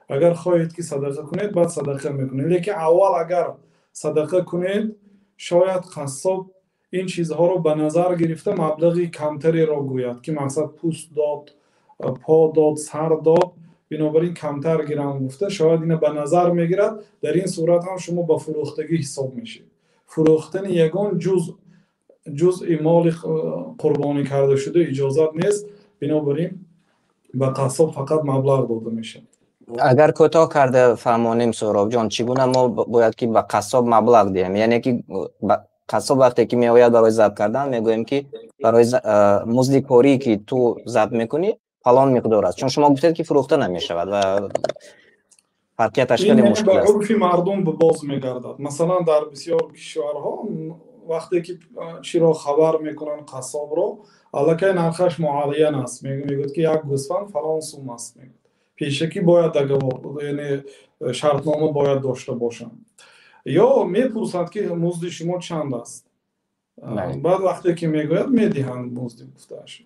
اگر خواهید که صدقه کنید بعد صدقه میکنید، لیکن اول اگر صدقه کنید شاید قصاب این چیزها رو به نظر گرفته مبلغی کمتری را گوید که مقصد پوست داد، پا داد، سر داد، بنابراین کمتر گیرم گفته، شاید اینو به نظر میگیرد. در این صورت هم شما با فروختگی حساب میشید. فروختن یگان جزء مال قربانی کرده شده اجازت نیست، بنابراین به قصاب فقط مبلغ داده میشه. اگر کوتاه کرده فرمانیم سهراب جان، چگونه ما باید که به قصاب مبلغ دهیم؟ یعنی که قصاب وقتی که می آید برای ذبح کردن میگوییم که برای مزد کاری که تو ذبح میکنی فلان مقدار است، چون شما گفتید که فروخته نمیشود و فرقیتش خیلی مشکل است. این به عرف مردم به باز میگردد. مثلا در بسیار کشورها وقتی که چرا خبر میکنن قصاب رو، الکی نرخش معین است، میگوید که یک گوسفند فلان سوم است، پیشکی باید یعنی شرطنامه باید داشته باشن، یا میپرسند که مزد شما چند است، بعد وقتی که میگوید میدهند مزد گفته‌اش.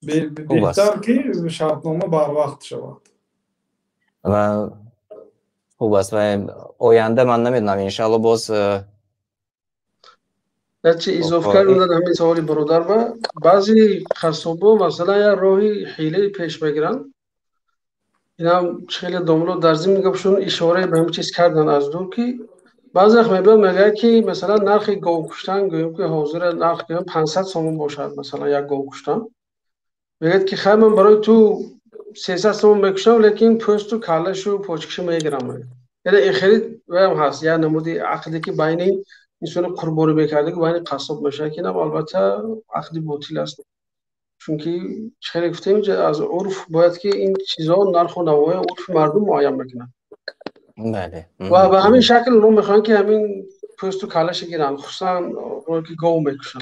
بهتر که شرطنامه بر وقت شود. و خوب است. و آینده من نمیدونم انشالله باز چه اضافه کردن همین سوالی برادر، با بعضی قصابا مثلا یا راهی حیله پیش بگیرن، اینا خیلی داملو در ضمن گپشون اشاره به همین چیز کردن از دور که بعضی وقت میگه که مثلا نرخ گاو کشتن گویم که حاضر نرخ گویم 500 سوم باشد، مثلا یک گاو کشتن میگه که خیر من برای تو 300 سوم میکشم لیکن پوست و کلش و پوچکش میگیرم. یعنی این خرید و هم هست یا نمودی عقدی که بین اینسان قربانی میکرده که بین قصاب میشه که نه، البته عقدی باطل است، چون که خیلی گفتیم از عرف باید که این چیزا نرخ و نوای عرف مردم معین بکنن. بله. و به همین شکل اونو میخوان که همین پوست و کلش گیرن، خصوصا اونو که گاو میکشن.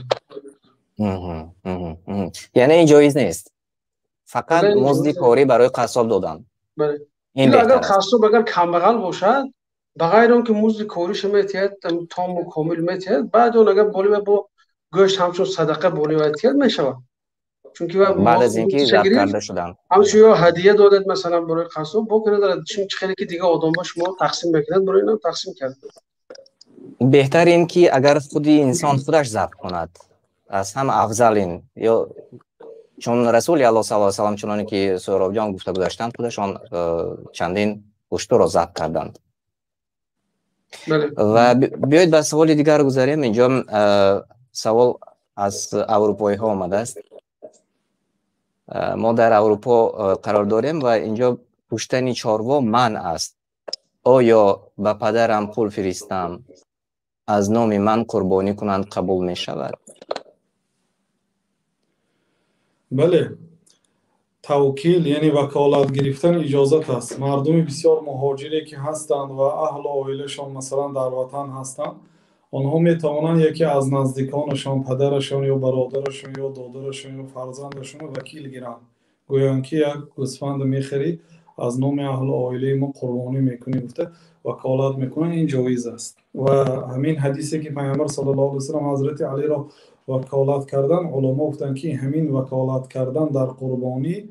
یعنی این جایز نیست، فقط مزد کاری برای قصاب دادن. بله. این اگر قصاب اگر کمبغل باشد بغیر اون که مزد کاریش میتید تام و کامل میتید، بعد اون اگر بولی با گوشت همچون صدقه بولی میتید میشود، چون که بعد از اینکه ذبح کرده شدن همچون یا هدیه دادید مثلا برای قصاب بکنید دارد، چون خیلی که دیگه آدم با شما تقسیم میکنید برای اینا تقسیم کرد. بهتر این که اگر خودی انسان خودش ذبح کند از هم افضل این، یا چون رسول الله صلی الله علیه و سلم چنانی که سهراب جان گفته گذاشتند خودشان چندین پشتو را ضبط کردند. بله. و بیایید به سوال دیگر گذاریم. اینجا سوال از اروپایی ها آمده است. ما در اروپا قرار داریم و اینجا پشتنی چاروا منع است. آیا به پدرم پول فرستم از نام من قربانی کنند قبول می شود؟ بله، توکیل یعنی وکالت گرفتن اجازت است. مردم بسیار مهاجری که هستند و اهل و عائله‌شان مثلا در وطن هستند، آنها می توانند یکی از نزدیکانشان، پدرشان یا برادرشان یا دادرشان یا فرزندشان وکیل گیرند، گویند که یک گوسفند میخری از نام اهل و عائله ما قربانی میکنی گفته وکالت میکنن. این جایز است و همین حدیثی که پیامبر صلی الله علیه و سلم حضرت علی را وکالت کردن، علما گفتن که همین وکالت کردن در قربانی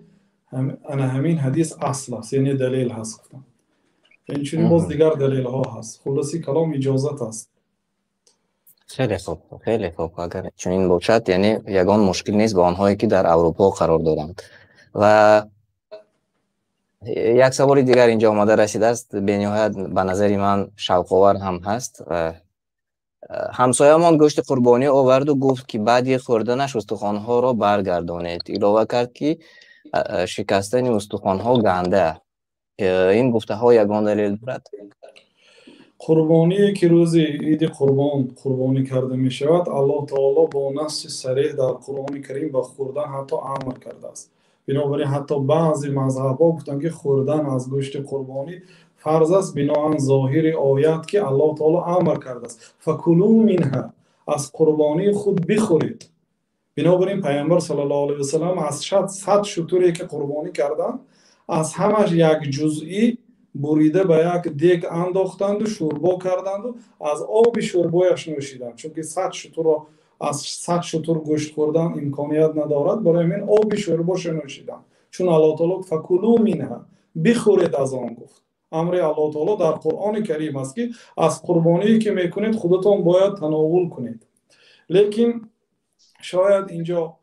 همین حدیث اصل است، یعنی دلیل هست. گفتن اینچنین باز دیگر دلیل ها هست. خلاصی کلام اجازت است. خیلی خوب، خیلی خوب. اگر چنین باشد یعنی یگان مشکل نیست با آنهایی که در اروپا قرار دارند. و یک سوال دیگر اینجا آمده رسیده است، به نهایت به نظر من شوق‌آور هم هست. همسایه‌مان گوشت قربانی آورد و گفت که بعد خوردنش استخوان‌ها را برگردانید. علاوه کرد که شکستن استخوان‌ها گنده. این گفته ها یگان دلیل دارد؟ قربانی که روز عید قربانی کرده می شود، الله تعالی با نص صریح در قرآن کریم به خوردن حتی امر کرده است. بنابراین حتی بعضی مذهب‌ها گفتند که خوردن از گوشت قربانی فرض است بناهن ظاهر آیات که الله تعالی امر کرده است فکلوا منها، از قربانی خود بخورید. بنابراین پیامبر صلی الله علیه و سلم از 100 شتری که قربانی کردند از همش یک جزئی بریده به یک دیگ انداختند و شوربا کردند و از آب شوربایش نوشیدند، چون که 100 شتر را از 100 شتر گوشت خوردن امکانیت ندارد، برای همین آب شورباش نوشیدند. چون الله تعالی فکلوا منها، بخورید از آن گفت. امر الله تعالی در قرآن کریم است که از قربانی که میکنید خودتان باید تناول کنید. لیکن شاید اینجا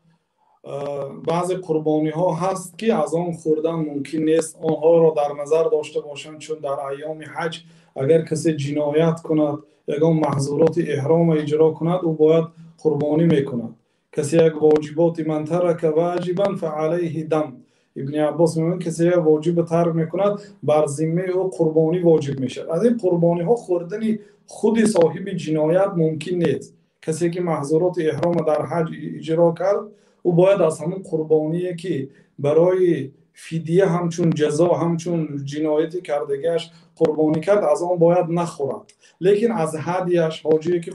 بعضی قربانی ها هست که از آن خوردن ممکن نیست، آنها را در نظر داشته باشند، چون در ایام حج اگر کسی جنایت کند، یگان محظورات احرام اجرا کند، او باید قربانی میکند. کسی یک واجبات من ترک واجبا فعلیه دم. ابن عباس میگوید کسی یک واجب ترک میکند بر ذمه او قربانی واجب میشه. از این قربانی ها خوردن خود صاحب جنایت ممکن نیست. کسی که محظورات احرام در حج اجرا کرد، او باید از همون قربانی که برای فدیه همچون جزا همچون جنایتی کردگیش قربانی کرد از آن باید نخورد. لیکن از هدیش حاجی که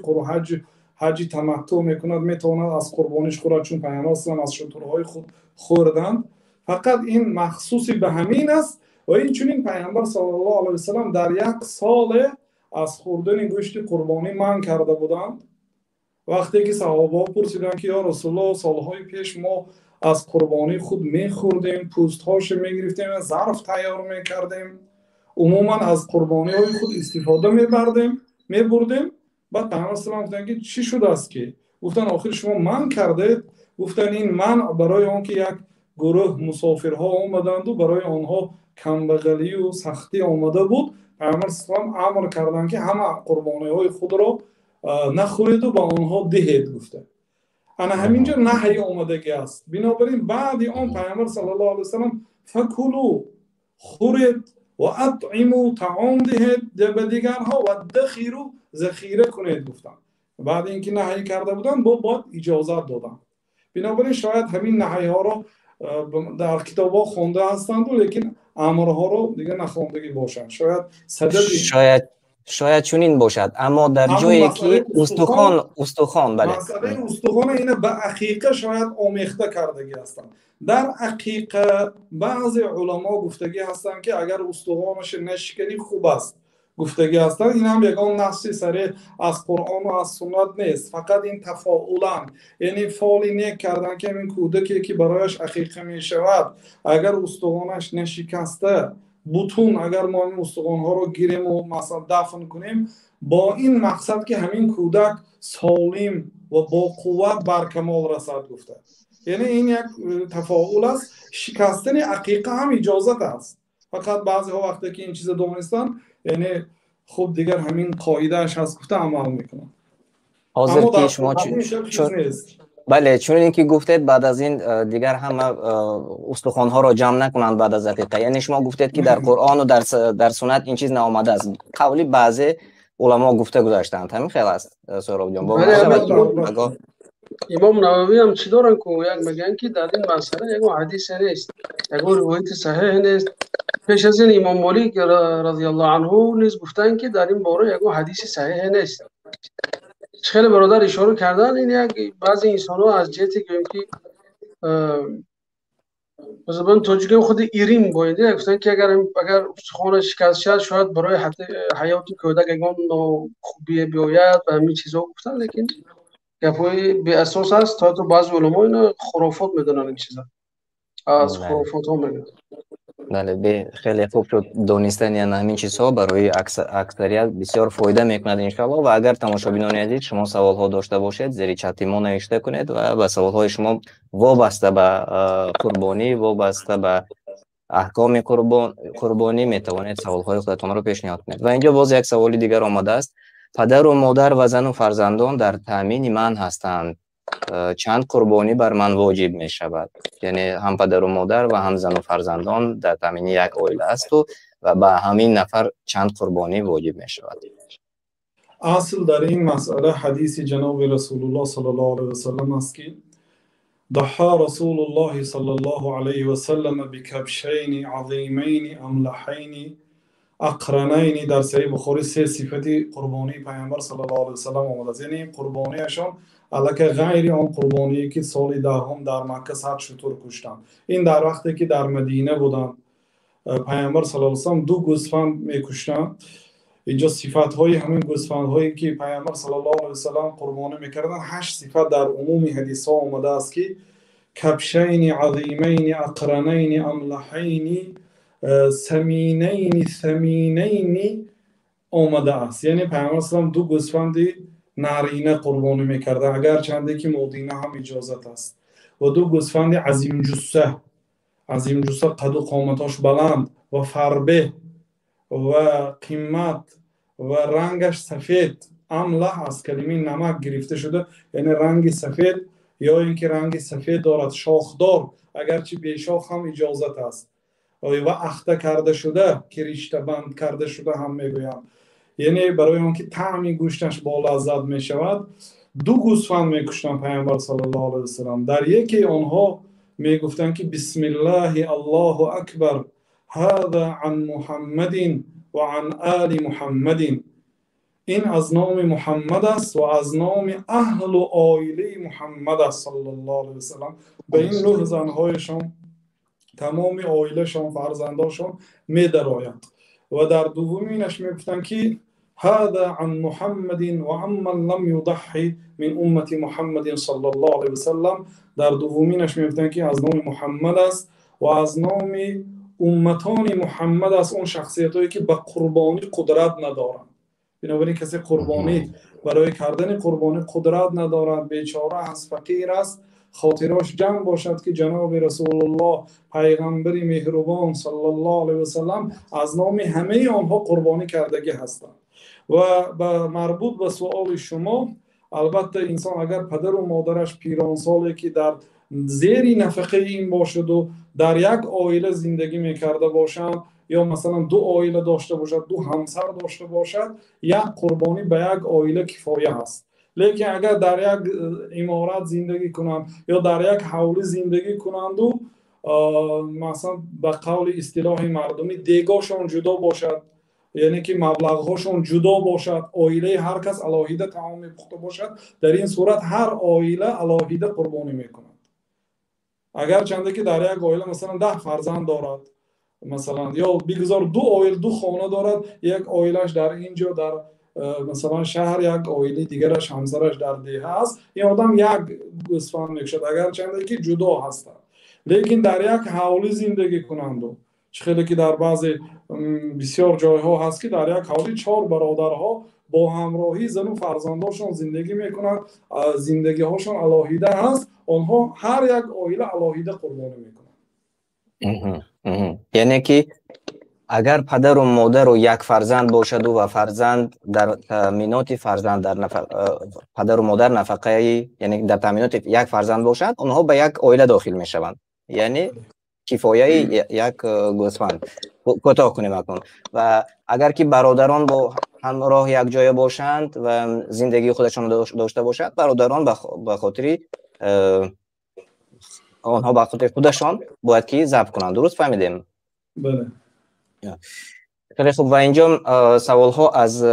حج تمتع میکند میتواند از قربانیش خورد، چون پیامبر اسلام از شترهای خود خوردند. فقط این مخصوصی به همین است و این چون این پیامبر صلی الله علیه و سلم در یک سال از خوردن گوشت قربانی منع کرده بودند. وقتی که صحابه پرسیدن که یا رسول الله سالهای پیش ما از قربانی خود میخوردیم، پوست هاش میگرفتیم، ظرف تیار میکردیم، عموما از قربانی های خود استفاده میبردیم. بعد پیامبر اسلام گفتن که چی شده است که؟ گفتن آخر شما منع کردید. گفتن این منع برای آن که یک گروه مسافرها آمدند و برای آنها کمبغلی و سختی آمده بود، پیامبر اسلام امر کردند که همه قربانی های خود را نخورید و با آنها دهید. گفته انا همینجا نهی آمدگی است. بنابراین بعد آن پیامبر صلی الله علیه و سلم فکلوا، خورید، و اطعموا، طعام دهید به دیگرها، و ادخروا، ذخیره کنید. گفتن بعد اینکه نهی کرده بودن باید اجازت دادن. بنابراین شاید همین نهی ها را در کتاب ها خونده هستند، لیکن امرها را دیگه نخوندگی باشند. شاید چنین باشد، اما در جایی که استخوان بله، مسئله استخوان اینه به عقیقه شاید آمیخته کردگی هستند. در عقیقه بعضی علما گفتگی هستند که اگر استخوانش نشکنی خوب است، گفتگی هستند. این هم یگان نصی صریح از قرآن و از سنت نیست، فقط این تفاعلا، یعنی فعلی نیک کردن که این کودکی که برایش عقیقه می شود اگر استخوانش نشکسته، بطون اگر ما این استخوان‌ها رو گیریم و مثلا دفن کنیم، با این مقصد که همین کودک سالم و با قوت بر کمال رسد. گفته یعنی این یک تفاعل است. شکستن عقیقه هم اجازت است، فقط بعضی ها وقتی که این چیز دونستان یعنی خب دیگر همین قاعدهش هست گفته عمل میکنن. حاضر اما که در شما قرآن چیز نیست. بله، چون اینکه گفتید بعد از این دیگر همه استخوان‌ها را جمع نکنند بعد از عقیقه، یعنی شما گفتید که در قرآن و در سنت این چیز نآمده است. قولی بعضی علما گفته گذاشتند، همین خیلی است سهراب جان. با امام نووی هم چی دارن که یک میگن که در این مسئله یک حدیث نیست، یک روایت صحیح نیست. پیش از این امام مالک رضی الله عنه نیز گفتن که در این باره یک حدیث صحیح نیست. خیلی برادر اشاره کردن این یک بعضی انسان ها از جهتی که مثلا توجیه خود ایرین باید گفتن که اگر خون شکست شد شاید برای حیات کودک اگان خوبی بیاید و همین چیزا گفتن، لیکن گپای بی اساس است. تا تو بعضی علما اینا خرافات میدونن، این چیزا از خرافات ها میگن. بله، خیلی خوب شد دونستن یعنی همین چیزها برای اکثریت بسیار فایده میکند انشاءالله. و اگر تماشابینان عزیز شما سوال ها داشته باشید زیر چت ما نوشته کنید و با سوال های شما وابسته به قربانی، وابسته به احکام قربانی میتوانید سوال های خودتان رو پیشنهاد کنید. و اینجا باز یک سوالی دیگر آمده است: پدر و مادر و زن و فرزندان در تامین من هستند، چند قربانی بر من واجب می شود؟ یعنی هم پدر و مادر و هم زن و فرزندان در تامین یک عائله است و به همین نفر چند قربانی واجب می شود؟ اصل در این مسئله حدیث جناب رسول الله صلی الله علیه و سلم است که ضحى رسول الله صلی الله علیه و سلم بکبشین عظیمین املحین اقرنین. در صحیح بخاری سه صفتی قربانی پیامبر صلی الله علیه و سلم آمده است. یعنی قربانیشان البته غیر آن قربانی که سال دهم در مکه 100 شتر کشتند. این در وقتی که در مدینه بودند پیامبر صلی الله علیه و سلم 2 گوسفند میکشتند. اینجا صفات های همین گوسفند هایی که پیامبر صلی الله علیه و سلم قربانی میکردند 8 صفت در عموم حدیث ها آمده است که کبشین عظیمین اقرنین املحین سمینین ثمینین آمده است. یعنی پیامبر صلی الله علیه و سلم 2 گوسفند نارینه قربانی میکرده، اگر چنده که مدینه هم اجازت است، و 2 گوسفند عظیم جثه قد و قامتاش بلند و فربه و قیمت و رنگش سفید. املح از کلمه نمک گرفته شده، یعنی رنگ سفید یا اینکه رنگ سفید دارد، شاخدار، اگرچه بی شاخ هم اجازت است، و اخته کرده شده که ریشته بند کرده شده هم میگویند. یعنی برای اون که طعم گوشتش با لذت می شود 2 گوسفند می کشتن پیامبر صلی الله علیه و سلم. در یکی آنها می گفتن که بسم الله الله اکبر هذا عن محمد و عن آل محمد. این از نام محمد است و از نام اهل و عائله محمد است صلی الله علیه و سلم. به این 9 زنهایشان تمام عائلهشان فرزنداشان می درآید. و در دومینش می گفتن که هذا عن محمد و عمن لم يضحي من امت محمد صلی الله علیه و سلم. در دومینش می گفتن که از نام محمد است و از نام امتان محمد است، اون شخصیتایی که به قربانی قدرت ندارند. بنابراین کسی قربانی برای کردن قربانی قدرت ندارد، بیچاره است، فقیر است، خاطراش جمع باشد که جناب رسول الله پیغمبر مهربان صلی الله علیه و سلم از نام همه آنها قربانی کردگی هستند. و مربوط به سوال شما، البته انسان اگر پدر و مادرش پیران ساله که در زیر نفقه این باشد و در یک عائله زندگی میکرده باشند، یا مثلا 2 عائله داشته باشد، 2 همسر داشته باشد، یک قربانی به یک عائله کفایه هست. لیکن اگر در یک امارت زندگی کنند یا در یک حوله زندگی کنند و مثلا به قول اصطلاح مردمی دیگاشون جدا باشد، یعنی که مبلغهاشون جدا باشد، عائله هر کس علاهیده طعام پخته باشد، در این صورت هر عائله علاهیده قربانی میکنند. اگر چنده که در یک عائله مثلا 10 فرزند دارد مثلا، یا بگذار 2 عائله 2 خانه دارد، یک عائلهش در اینجا در مثلا شهر، یک عائله دیگرش همسرش در دیه است، این آدم یک گوسفند میکشد اگر چنده که جدا هستند. لیکن در یک حوله زندگی کنند و خیلی که در بعضی بسیار جایها هست که در یک حوله 4 برادرها با همراهی زن و فرزنداشون زندگی میکنند. زندگی هاشون علاهیده هست، آنها هر یک عائله علاهیده قربانی میکنند. یعنی که اگر پدر و مادر و یک فرزند باشد و فرزند در تامینات فرزند در پدر و مادر نفقه، یعنی در تامینات یک فرزند باشد، اونها به یک عائله داخل می شوند. یعنی کفایه یک گوسفند. کوتاه کنیم اکنون. و اگر که برادران با همراه یک جای باشند و زندگی خودشان داشته باشد، برادران به خاطر آنها به خاطر خودشان باید که ضبط کنند. درست فهمیدیم؟ بله. خیلی خوب. و اینجا سوال ها از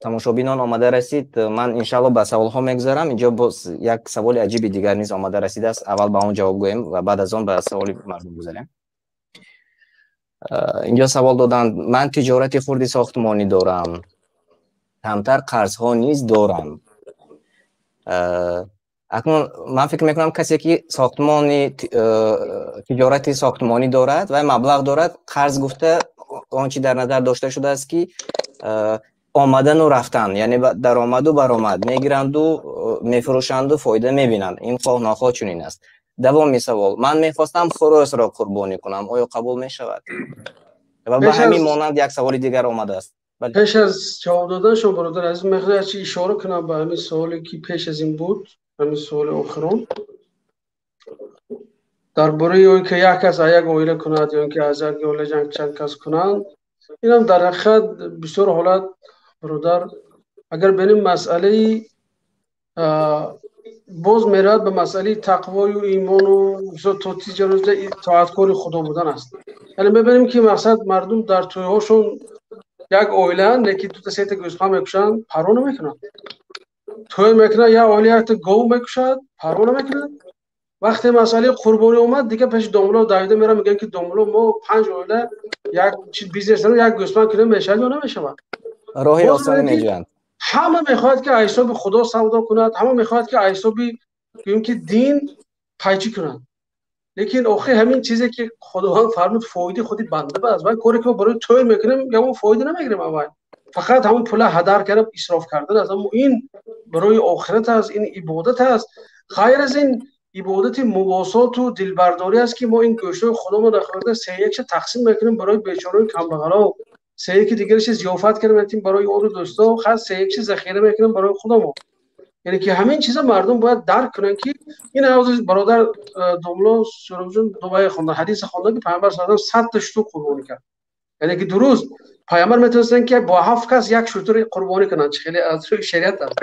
تماشابینان آمده رسید. من انشالله به سوال ها میگذارم. اینجا باز یک سوال عجیب دیگر نیز آمده رسیده است. اول به اون جواب گویم و بعد از آن به سوال مردم گذاریم. اینجا سوال دادند: من تجارت خردی ساختمانی دارم، کمتر قرض ها نیز دارم. اکنون من فکر میکنم کسی که تجارت ساختمانی دارد و مبلغ دارد، قرض گفته آنچه در نظر داشته شده است که آمدن و رفتن، یعنی درآمد و برآمد میگیرند و میفروشند و فایده میبینند. این خواه ناخواه چنین است. دوام سوال: من میخواستم خروس را قربانی کنم، آیا قبول میشود؟ و به همین مانند یک سوال دیگر آمده است. پیش از جواب دادن شما برادر عزیز میخوام چی اشاره کنم به همین سوالی که پیش از این بود، همین سوال آخرون درباره اون که یک کس یک عائله کند یا اینکه از یک عائله چند کس کنند. اینم در حقیقت بسیار حالت برادر اگر ببینیم مسئله باز میراد به مسئله تقوی و ایمان و طاعتکار خدا بودن است. یعنی ببینیم که مقصد مردم در توی هاشون یک عائله لیکن تو تا سه تا گوسفند میکشن، پروا نمیکنن. توی میکنه یا عائله یک تا گاو میکشد، پروا نمیکنن. وقتی مسئله قربانی اومد دیگه پیش داملا دایده میرن میگن که داملا ما 5 عائله یک بیزنس رو یک گوسفند کنیم میشه یا نمیشه. راهی آسانی میجوند. همه میخواد که حساب خدا سودا کند، همه میخواد که حساب بگیم که دین قایچی کنند. لیکن آخه همین چیزی که خداوند فرمود فایده خودی بنده باز و کاری که برای توی میکنیم یا اون فایده نمیگیریم، اول فقط همون پول هدر کردن اسراف کردن است. اما این برای آخرت است، این عبادت است. خیر از این عبادت مواسات و دلبرداری است که ما این گوشت خودمون نخورده سه یک تقسیم میکنیم برای بیچاره کمبغلا، سه یک دیگرش ضیافت کردیم برای یار و دوستا، خاص سه یک ذخیره میکنیم برای خودمون. یعنی که همین چیزا مردم باید درک کنن که این عزیز برادر دوملا سرمجون دوباره خونده حدیث خونده که پیامبر صلی الله علیه و 100 تا شتر قربانی کرد. یعنی که دو روز پیامبر میتونستن که با 7 کس یک شتر قربانی کنن. خیلی از شریعت است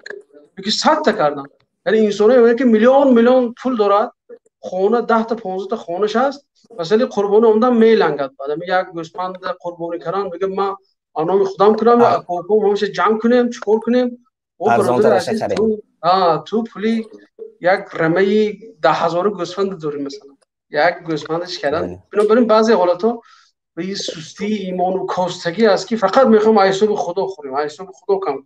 که 100 تا کردن. یعنی انسانی میگه که میلیون پول دارد، خونه 10 تا 15 تا خونش هست، مثلا قربانی اومدن میلنگد. بعد یک گوسفند قربانی کردن میگه من آنام خودم کنم کوکو همش جمع کنیم چیکار کنیم. او برادر عزیز تو پولی یک رمه 10,000 گوسفند داری مثلا یک گوسفندش کردن. بنابراین بعضی حالتا به این سستی ایمان و کاستگی است که فقط میخوام حساب خدا خوریم، حساب خدا کم کنیم.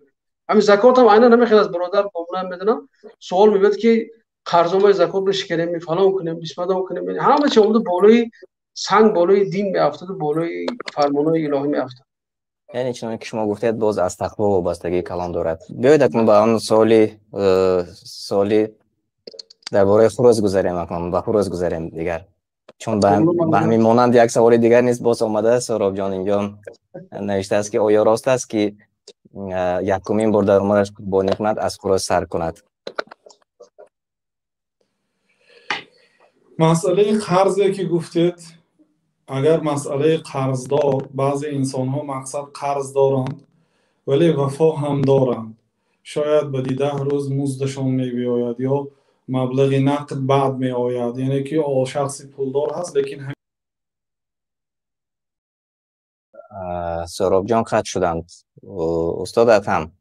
همین زکات هم عینا نمیخواد از برادر بمونم بدونم سوال میبود که قرضامای زکات رو شکنیم فلان کنیم بسم کنیم، همه چی اومده بالای سنگ بالای دین میافتاد و بالای فرمانهای الهی میافتاد. یعنی چون که شما گفتید باز از تقوا و وابستگی کلام دارد. بیایید اکنون به آن سوالی درباره خروس گذاریم. اکنون به خروس گذاریم دیگر، چون به همین مانند یک سوال دیگر نیست باز آمده است. سهراب جان اینجا نوشته است که آیا راست است که یکمین بار درآمدش قربانی کند از خروس سر کند؟ مسئله قرضی که گفتید، اگر مسئله قرضدار، بعضی انسان ها مقصد قرض دارند ولی وفا هم دارند، شاید بدی 10 روز مزدشان می بیاید یا مبلغ نقد بعد می آید، یعنی که شخصی پولدار هست لیکن سهراب جان قطع شدند. استاد اتم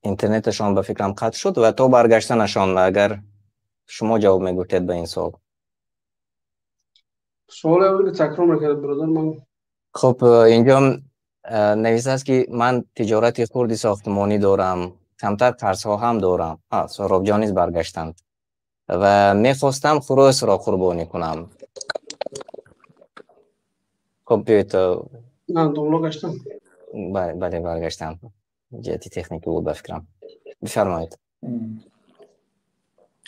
اینترنتشان به فکرم قطع شد و تا برگشتنشان اگر شما جواب میگوتید به این سوال. سوال اولی تکرار نکرد برادر من. خب اینجا نوشته است که من تجارت خردی ساختمانی دارم، کمتر قرض‌ها هم دارم. سهراب جان نیز برگشتند و میخواستم خروس را قربانی کنم. خب بیایید نه دوباره گشتم. بله برگشتم. جهتی تکنیکی بود به فکرم. بفرمایید.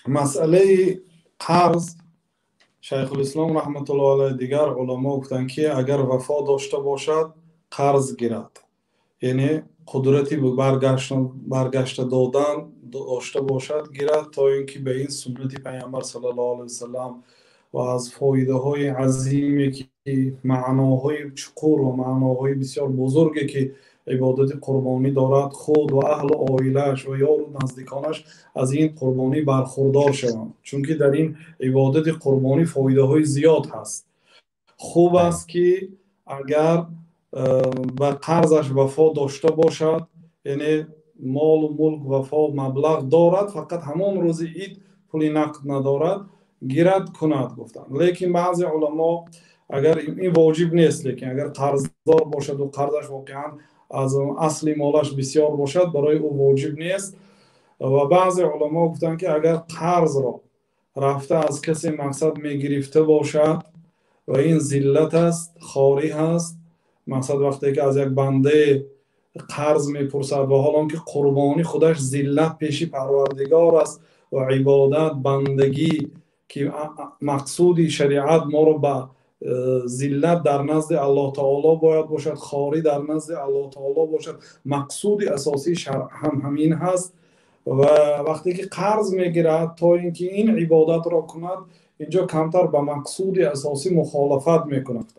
مسئله قرض، شیخ الاسلام رحمت الله علیه دیگر علما گفتند که اگر وفا داشته باشد قرض گیرد، یعنی قدرتی به برگشت دادن داشته باشد گیرد، تا اینکه به این سنت پیامبر صلی الله علیه وسلم و از فایده های عظیمی که معناهای چقور و معناهای بسیار بزرگی که عبادت قربانی دارد، خود و اهل و عائلش و یار و نزدیکانش از این قربانی برخوردار شوند، چون که در این عبادت قربانی فایده های زیاد هست. خوب است که اگر به قرضش وفا داشته باشد، یعنی مال و ملک وفا مبلغ دارد، فقط همان روز عید پولی نقد ندارد، گیرد کند گفتند. لیکن بعضی علما اگر این واجب نیست، لیکن اگر قرضدار باشد و قرضش واقعا از اصل مالش بسیار باشد برای او واجب نیست. و بعضی علما گفتند که اگر قرض را رفته از کسی مقصد می گرفته باشد و این ذلت است، خاری هست، مقصد وقتی که از یک بنده قرض میپرسد و حالا که قربانی خودش ذلت پیش پروردگار است و عبادت بندگی که مقصود شریعت ما رو به ذلت در نزد الله تعالی باید باشد، خاری در نزد الله تعالی باشد، مقصود اساسی شرع هم همین هست. و وقتی که قرض میگیرد تا اینکه این عبادت را کند، اینجا کمتر به مقصود اساسی مخالفت میکند.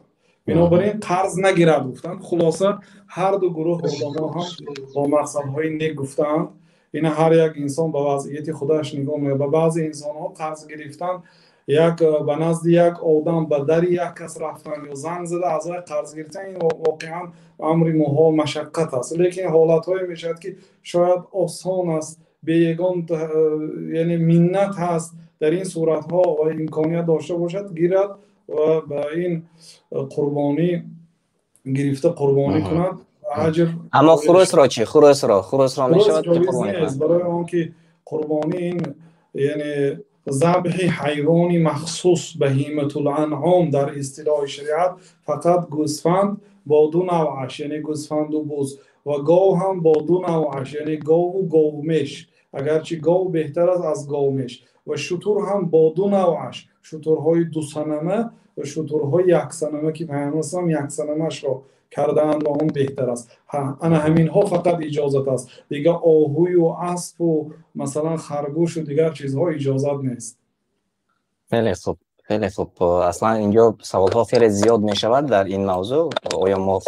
بنابراین قرض نگیرد گفتند. خلاصه هر دو گروه علما هم با مقصدهای نیک گفتند. این هر یک انسان به وضعیت خودش نگاه می‌کند. بعضی انسان ها قرض گرفتن، یک به نزد یک آدم به در یک کس رفتن یا زنگ زده از قرض گرفتن، این واقعا امر محال مشقت است. لیکن حالت های میشد که شاید آسان است، به یگان یعنی منت هست، در این صورت ها و امکانیت داشته باشد گیرد و به این قربانی گرفته قربانی کند. اما خروس را چی؟ خروس را میشود که قربانی کند؟ برای آن که قربانی این یعنی ذبح حیوانی مخصوص بهیمة الانعام در اصطلاح شریعت فقط گوسفند با دو نوعش، یعنی گوسفند و بز، و گاو هم با دو نوعش، یعنی گاو و گاومیش، اگرچه گاو بهتر است از گاومیش، و شتر هم با دو نوعش، شترهای دو سنمه و شترهای یک سنمه که پیامبر هم یک سنمش را کردند و آن بهتر است. انا همین ها فقط اجازت است، دیگه آهوی و اسب و مثلا خرگوش و دیگر چیزها اجازت نیست. خیلی خوب، خیلی خوب. اصلا اینجا سوال ها خیلی زیاد می شود در این موضوع. آیا ما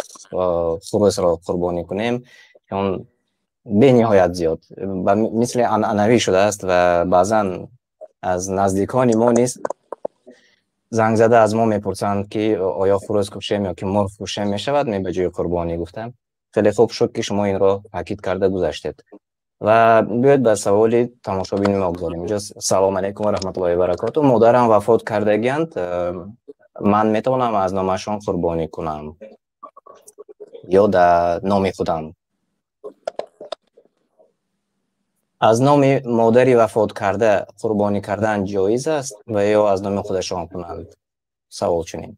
خروس را قربانی کنیم؟ چون به نهایت زیاد مثل عنعنوی شده است و بعضا از نزدیکان ما نیست زنگ زده از ما میپرسند که آیا خروس کشیم یا که مرغ کشیم می شود؟ می به جای قربانی گفتم. خیلی خوب شد که شما این را تاکید کرده گذاشتید. و بیاید به سوال تماشابین ما بگذاریم. اینجا سلام علیکم و رحمت الله و برکاته. مادرم وفات کردگیند، من میتونم از نامشان قربانی کنم یا در نام خودم؟ از نام مادری وفات کرده قربانی کردن جایز است و یا از نام خودشان کنند؟ سوال چنین.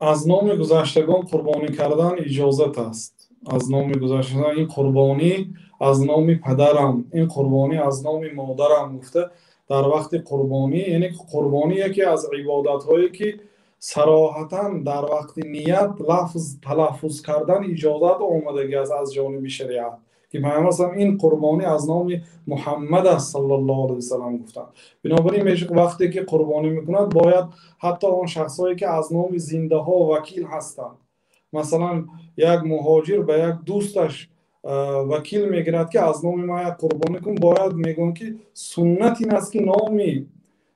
از نام گذشتگان قربانی کردن اجازت است. از نام گذشتگان، این قربانی از نام پدرم، این قربانی از نام مادرم گفته در وقت قربانی، یعنی قربانی یکی از عبادت هایی که صراحتا در وقت نیت لفظ تلفظ کردن اجازت آمدگی است از جانب شریعت، که پیامبر هم این قربانی از نام محمد صلی الله علیه و سلم گفتند. بنابراین وقتی که قربانی میکند باید حتی آن شخصایی که از نام زنده ها وکیل هستند، مثلا یک مهاجر به یک دوستش وکیل میگیرد که از نام ما یک قربانی کن، باید میگن که سنت این است که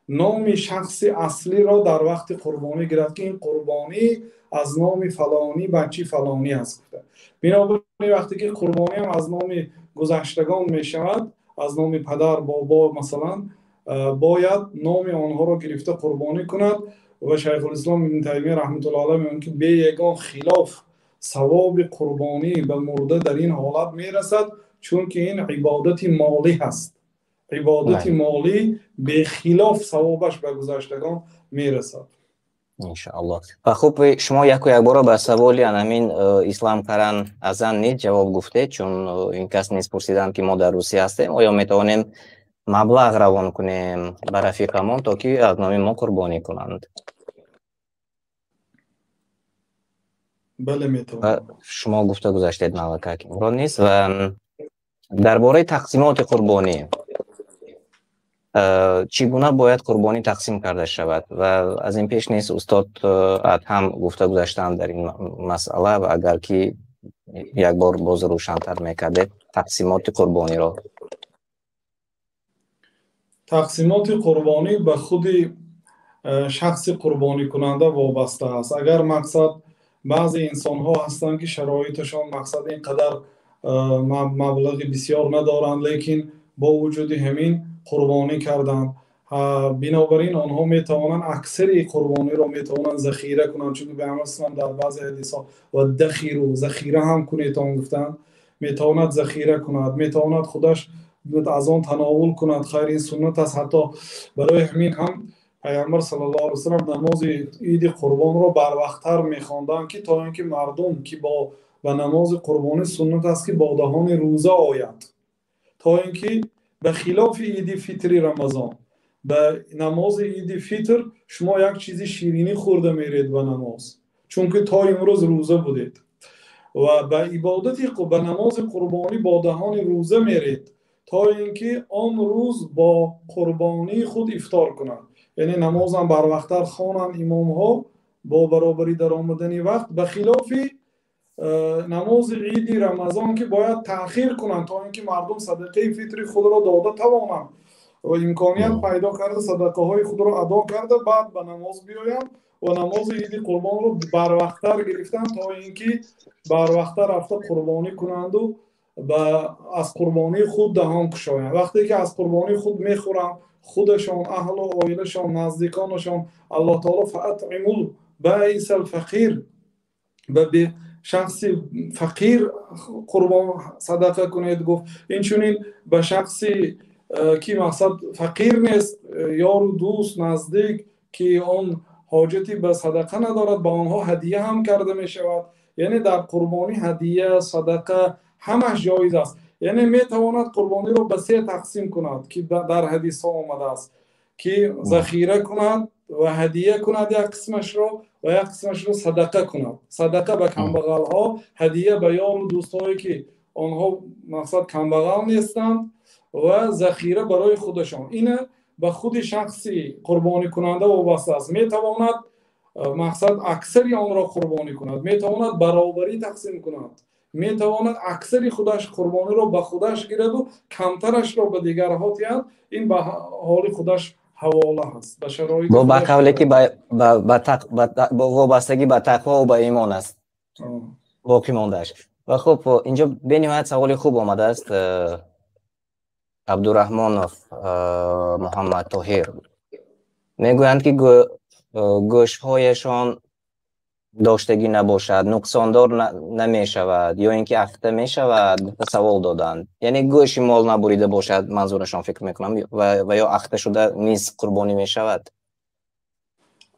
نام شخص اصلی را در وقت قربانی گیرد که این قربانی از نام فلانی بچی فلانی است. بنابراین وقتی که قربانی هم از نام گذشتگان می شود، از نام پدر بابا مثلا، باید نام آنها را گرفته قربانی کند. و شیخ الاسلام ابن تیمیه رحمت الله علیه میگه که به یگان خلاف ثواب قربانی به مرده در این حالت میرسد، چون که این عبادت مالی هست. عبادت مالی به خلاف ثوابش به گذشتگان میرسد. иншааллоҳ. Ва хуб, шумо яку як бора ба саволи анамин Ислам Каран Азан низ ҷавоб гуфтед, чун ин кас низ пурсиданд ки мо дар Русия ҳастем, оё метавонем маблағ равон кунем ба рафиқамон, то ки аз номи мо қурбонӣ кунанд? бале метавонем. Шумо гуфта гузаштед малака ки мурод нест. Ва дар бораи тақсимоти қурбонӣ, чӣ гуна бояд қурбонӣ тақсим карда шавад? Ва аз ин пеш нест устод Адҳам гуфта гузаштанд дар ин масъала, ва агар ки як бор боз рӯшантар мекардед тақсимоти қурбониро. тақсимоти қурбонӣ ба худи шахси қурбонӣкунанда вобаста аст. агар мақсад баъзе инсонҳо ҳастанд ки шароиташон мақсад ин қадар маблағи бисёр надоранд, лекин бо вуҷуди ҳамин қурбонӣ карданд. бинобар ин онҳо метавонанд аксари қурбониро метавонанд захира кунанд, чунки пайғамбар дар баъзе ҳадисҳо ва дахиру захира ҳам кунетон гуфтанд. метавонад захира кунад, метавонад худаш аз он тановул кунад. хайр, ин суннат аст. ҳатто барои ҳамин ҳам пайғамбар саллаллоҳу алайҳи вассалам намози иди қурбонро барвақттар мехонданд, ки то ин ки мардум ки ба намози қурбонӣ суннат аст ки бо даҳони рӯза ояд, то ин ки ба хилофи иди фитри рамазон, ба намози иди фитр шумо як чизи ширинӣ хӯрда меред ба намоз, чунки то имрӯз рӯза будед. ва ба ибодати ба намози қурбонӣ бо даҳони рӯза меред, то ин ки он рӯз бо қурбонии худ ифтор кунад. яъне намозам барвақттар хонанд имомҳо бо баробари даромадани вақт, ба хилофи намози иди рамазон ки бояд таъхир кунанд, то ин ки мардум садақаи фитри худро дода тавонанд ва имконият пайдо карда садақаҳои худро адо карда баъд ба намоз биёянд ва намози иди қурбонро барвақттар гирифтанд, то ин ки барвақттар рафта қурбонӣ кунанду аз қурбонии худ даҳон кушоянд. вақте ки аз қурбонии худ мехӯранд, худашон, аҳлу оилашон, наздиконашон, аллоҳ таоло фаатъимул баъисал фақир, ба шахси фақир қурбон садақа кунед гуфт. инчунин ба шахси ки мақсад фақир нест, ёру дӯст наздик ки он ҳоҷати ба садақа надорад, ба онҳо ҳадия ҳам карда мешавад. яъне дар қурбонӣ ҳадия, садақа ҳамаш ҷоиз аст. яъне метавонад қурбониро ба се тақсим кунад ки дар ҳадисҳо омадааст, ки захира кунад ва ҳадия кунад як қисмашро ва як қисмашро садақа кунад. садақа ба камбағалҳо, ҳадия ба ёру дӯстҳое ки онҳо мақсад камбағал нестанд, ва захира барои худашон. ина ба худи шахси қурбонӣкунанда вобаста аст. метавонад мақсад аксари онро қурбонӣ кунад, метавонад баробарӣ тақсим кунад, метавонад аксари худаш қурбониро ба худаш гираду камтарашро ба дигарҳо диҳад. ин ба ҳоли худаш ҳавола ҳаст, ба шароити бо ба қавле ки ба вобастагӣ ба тақво ва ба имон аст боқӣ мондааш. ва хуб, инҷо бениҳоят саволи хуб омадааст. Абдураҳмонов Муҳаммад Тоҳир мегӯянд ки гӯштҳояшон доштагӣ набошад, нуқсондор намешавад, ё ин ки ахта мешавад. савол доданд, яъне гӯшти мол набурида бошад, манзурашон фикр мекунам, ва ё ахта шуда низ қурбонӣ мешавад.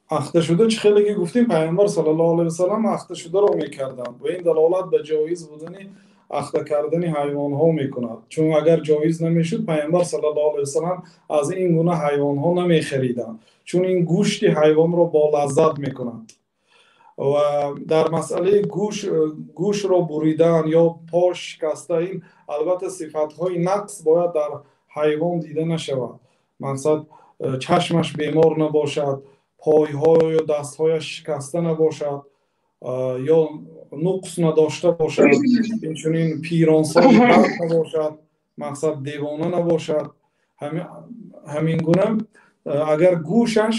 ахта шуда чӣ хеле ки гуфтем, пайғамбар саллаллоҳу алайҳи вассалам ахта шударо мекарданд ва ин далолат ба ҷоиз будани ахта кардани ҳайвонҳо мекунад. чун агар ҷоиз намешуд, пайғамбар саллаллоҳу алайҳи вассалам аз ин гуна ҳайвонҳо намехариданд, чун ин гӯшти ҳайвонро болаззат мекунад. ва дар масъалаи гӯшро буридан ё пош шикаста, ин албатта сифатҳои нақс бояд дар ҳайвон дида нашавад. мақсад чашмаш бемор набошад, пойҳо ё дастҳояш шикаста набошад, ё нуқс надошта бошад, инчунин пиронсоли бад набошад, мақсад девона набошад. ҳамин гуна агар гӯшаш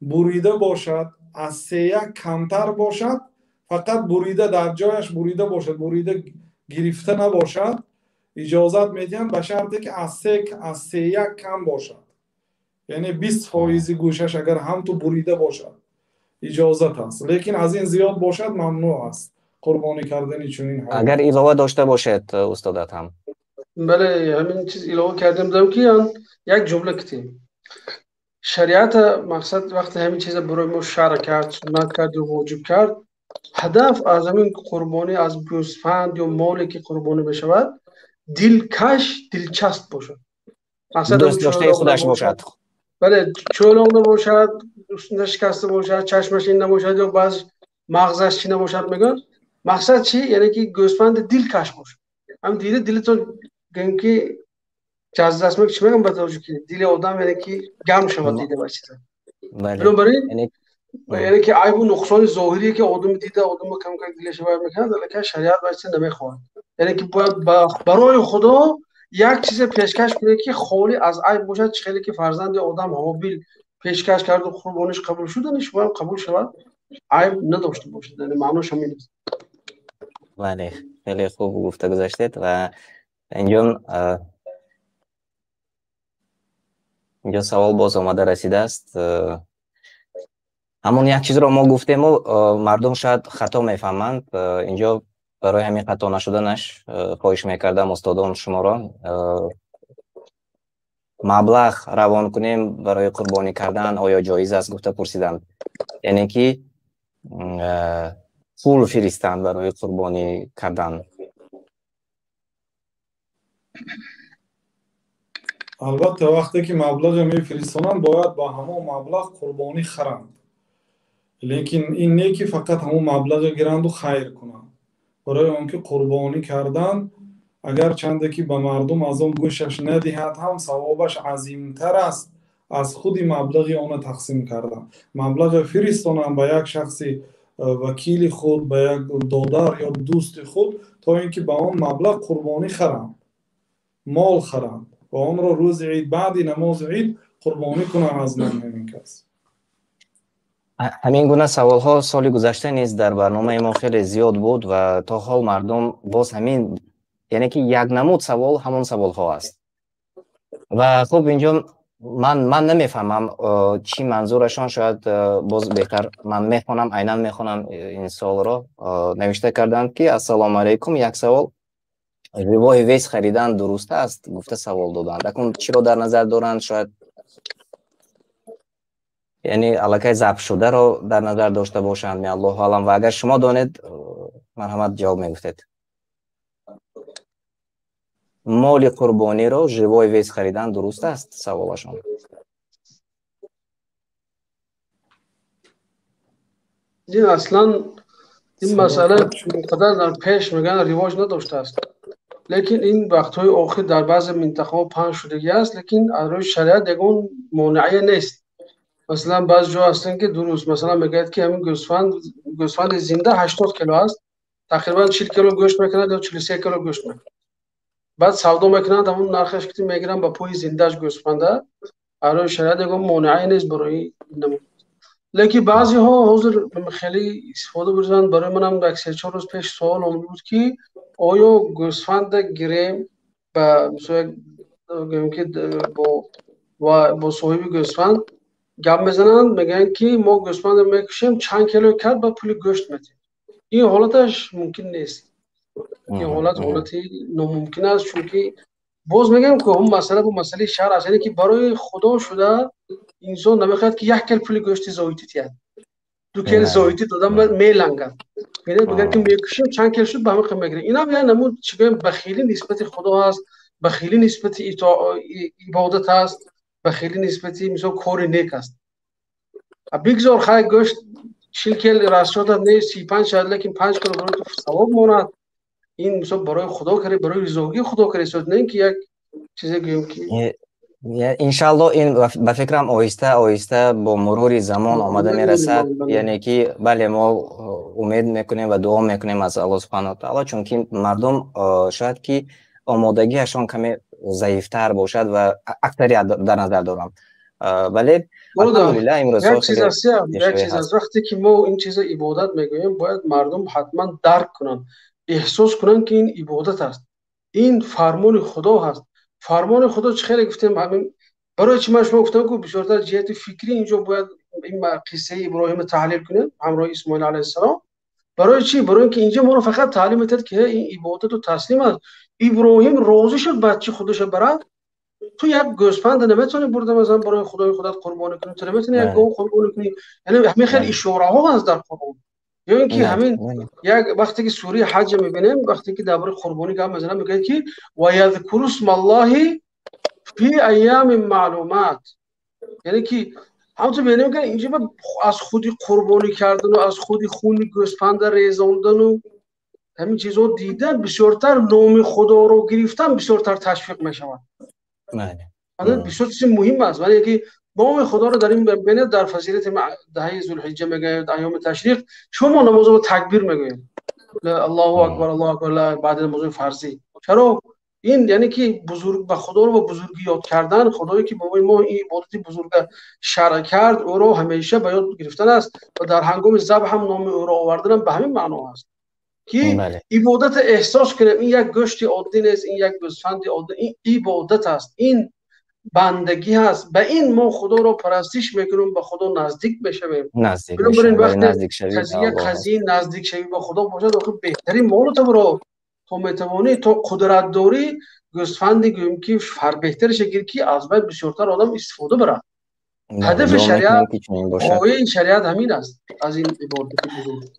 бурида бошад, аз сеяк камтар бошад, фақат бурида дар ҷояш бурида бошад, бурида гирифта набошад, иҷозат медиҳанд ба шарте ки аз сеяк кам бошад. яъне 20% гӯшаш агар ҳамту бурида бошад иҷозат аст, лекин аз ин зиёд бошад мамнӯъ аст қурбонӣ кардани чунин ҳайвон. агар илова дошта бошед устодат ҳам. бале, ҳамин чиз илова кардем дам ки як ҷумла гуфтем. شریعت مقصد وقتی همین چیز برای ما شرع کرد، سنت کرد و واجب کرد، هدف از همین قربانی از گوسفند یا مالی که قربانی بشود دلکش دلچسب باشد. مقصد اون دوست داشته چهل خودش باشد، باشد. بله چهل باشد، نشکسته باشد، چشمش این نباشد یا بعض مغزش چی نباشد. میگن مقصد چی؟ یعنی که گوسفند دلکش باشد. هم دیده دلتون گم که جذب است. چی میگم به توجه که دل آدم یعنی که گرم شود ما- دیده با چیزا. بله بنابراین یعنی یعنی که عیب و نقصان ظاهری که آدم دیده آدم کم کم دلش وای میکنه، ولی شریعت واسه نمیخواد. یعنی که باید برای خدا یک چیز پیشکش کنه که خالی از عیب باشد. خیلی که فرزند آدم هابیل پیشکش کرد و قربانش قبول شدنش باید قبول شود، عیب نداشته باشد. یعنی معناش همین است. بله خیلی خوب گفته گذاشتید. و اینجا اینجا سوال باز آمده رسیده است. همون یک چیز رو ما گفتیم و مردم شاید خطا میفهمند. اینجا برای همین خطا نشدنش خواهش میکردم استادان شما را مبلغ روان کنیم برای قربانی کردن آیا جایز است گفته پرسیدند. یعنی که پول فرستند برای قربانی کردن. البته وقتی که مبلغ میفرستانند باید با همون مبلغ قربانی خرند، لیکن این نه که فقط همون مبلغ گیرند و خیر کنند. برای آنکه قربانی کردن اگر چنده که به مردم از آن گوشش ندهد هم ثوابش عظیمتر است از خود مبلغ آن تقسیم کردن. مبلغ فرستانند به یک شخص وکیل خود، به یک دادار یا دوست خود، تا اینکه به آن مبلغ قربانی خرند، مال خرند و آن را روز عید بعد نماز عید قربانی کنند از من همین کس. همین گونه سوال ها سال گذشته نیز در برنامه ما خیلی زیاد بود و تا حال مردم باز همین، یعنی که یک نمود سوال همون سوال ها است. و خب اینجا من نمیفهمم چی منظورشان. شاید باز بهتر من میخونم، عیناً میخونم این سوال را. نوشته کردند که السلام علیکم، یک سوال: روای ویس خریدن درست است؟ گفته سوال دادند. اکنون چی رو در نظر دارند؟ شاید یعنی علاقه ضبط شده رو در نظر داشته باشند. می الله عالم. و اگر شما دانید مرحمت جواب میگفتید. مال قربانی رو ژوای ویس خریدن درست است؟ سوالشون. این اصلا این مسئله صداقت شد. اینقدر در پیش میگن رواج نداشته است، لیکن این وقت‌های آخر در بعض منطقه‌ها پنج شدگی است، لیکن از روی شریعت یگان مانعی نیست. مثلا بعض جا هستن که درست مثلا میگه که همین گوسفند زنده 80 کیلو است، تقریبا 40 کیلو گوشت میکنه یا 43 کیلو گوشت میکنه. بعد سودا میکنند همون نرخش که میگیرن با پوی زندهش گوسفنده. از روی شریعت یگان مانعی نیست برای این نمود. لیکن بعضی ها حضور خیلی استفاده بردن. برای منم یک سه چهار روز پیش سوال آمده بود که آیا گوسفند گریم با مثلا که با صاحب گوسفند گپ میزنن، میگن که ما گوسفند میکشیم چند کیلو کرد با پول گوشت میدیم. این حالتش ممکن نیست. این حالتی ناممکن است، چون که باز میگم که هم مسئله با مسئله شهر است. یعنی که برای خدا شده انسان نمیخواد که یک کیلو پول گوشت زاییتی تیاد، دو کیلو زاییتی دادن میلنگن. یعنی میگن که میکشیم چند کیلو شد به همه میگیره. اینا میگن نمود چی بگم بخیلی نسبت خدا هست، بخیلی نسبت عبادت هست، بخیلی نسبت مثلا کار نیک است. بگذار خیر گوشت 40 کیلو راسته نیست 35 شد، لیکن 5 کیلو برای تو ثواب ماند. این مثلا برای خدا کاری، برای رضایت خدا کاری است، نه اینکه یک چیزی بگیم که انشالله این به فکرم آهسته آهسته با مرور زمان آمده میرسد. یعنی که بله ما امید میکنیم و دعا میکنیم از الله سبحانه و تعالی، چون که مردم شاید که آمادگیشان کمی ضعیفتر باشد و اکثریت در نظر دارم. ولی الحمدلله امروز یک چیز است وقتی که ما این چیز عبادت میگوییم باید مردم حتما درک کنن، احساس کنن که این عبادت است، این فرمان خدا هست. فرمان خدا چه خیلی گفتیم همین. برای چی من شما گفتم که بسیارتر جهت فکری اینجا باید این قصه ابراهیم تحلیل کنیم همراه اسماعیل علیه السلام. برای چی؟ برای اینکه اینجا ما رو فقط تعلیم داد که این عبادت و تسلیم است. ابراهیم راضی شد بچه خودش برات تو یک گوسفند نمیتونی برده مثلا برای خدای خودت قربانی کنی، تو نمیتونی یک گاو قربانی کنی. یعنی همین خیلی اشاره ها هست در قرآن. یا اینکه همین یک وقتی که سوره حج میبینیم، وقتی که درباره قربانی گام مثلا میگه که و یذکر اسم الله فی ایام معلومات، یعنی که همونطور ببینیم که اینجا از خودی قربانی کردن و از خودی خون گوسفند ریزاندن و همین چیزا دیدن بسیارتر نام خدا رو گرفتن بسیارتر تشویق میشود. بسیار چیز مهم است، ولی که نام خدا رو در این بین در فضیلت دهه ذوالحجه میگه ایام تشریق شما نماز رو تکبیر میگوید الله اکبر الله اکبر بعد نماز فرضی. چرا؟ این یعنی که بزرگ به خدا رو با بزرگی یاد کردن، خدایی که بابای ما این عبادت بزرگ شرع کرد او رو همیشه به یاد گرفتن است و در هنگام ذبح هم نام او رو آوردن به همین معنا است که عبادت احساس کنیم این یک گوشت عادی نیست، این یک گوسفند عادی، این عبادت است، این بندگی هست. به این ما خدا رو پرستش میکنیم، به خدا نزدیک بشویم. بنابراین وقتی قضیه نزدیک شوی به خدا باشد آخه بهترین مال تو برو تو میتوانی تو قدرت داری گوسفندی گویم که فر بهترش گیر که از باید بسیارتر آدم استفاده بره. هدف شریعت این شریعت همین است از این عبادت بزرگ.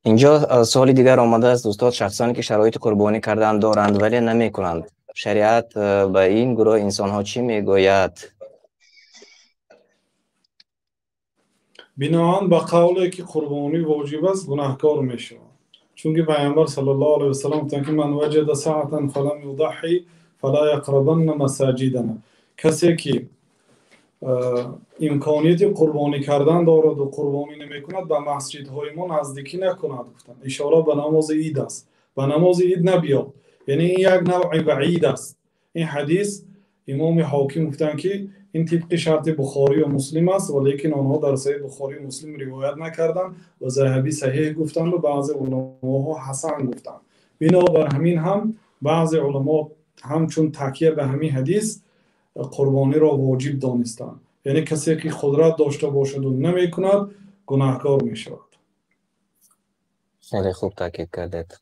اینجا سوالی دیگر آمده است دوستان، شخصانی که شرایط قربانی کردن دارند ولی نمیکنند، شریعت به این گروه انسان ها چی میگوید؟ بناهن به قولی که قربانی واجب است گناهکار میشود، چون که پیامبر صلی الله علیه و سلم گفتند که من وجد ساعتا فلم یضحی فلا یقربن مساجدنا، کسی که امکانیت قربانی کردن دارد و قربانی نمیکند به مسجدهای ما نزدیکی نکند. گفتند اشاره به نماز عید است، به نماز عید نبیاد، یعنی این یک نوع وعید است. این حدیث امام حاکم گفتند که این طبق شرط بخاری و مسلم است، ولیکن آنها در صحیح بخاری و مسلم روایت نکردند و ذهبی صحیح گفتند و بعضی علما حسن گفتند. بنابر همین هم بعضی علما همچون تکیه به همین حدیث قربانی را واجب دانستند، یعنی کسی که قدرت داشته باشد و نمی کند گناهکار می شود. خیلی خوب تاکید کردید.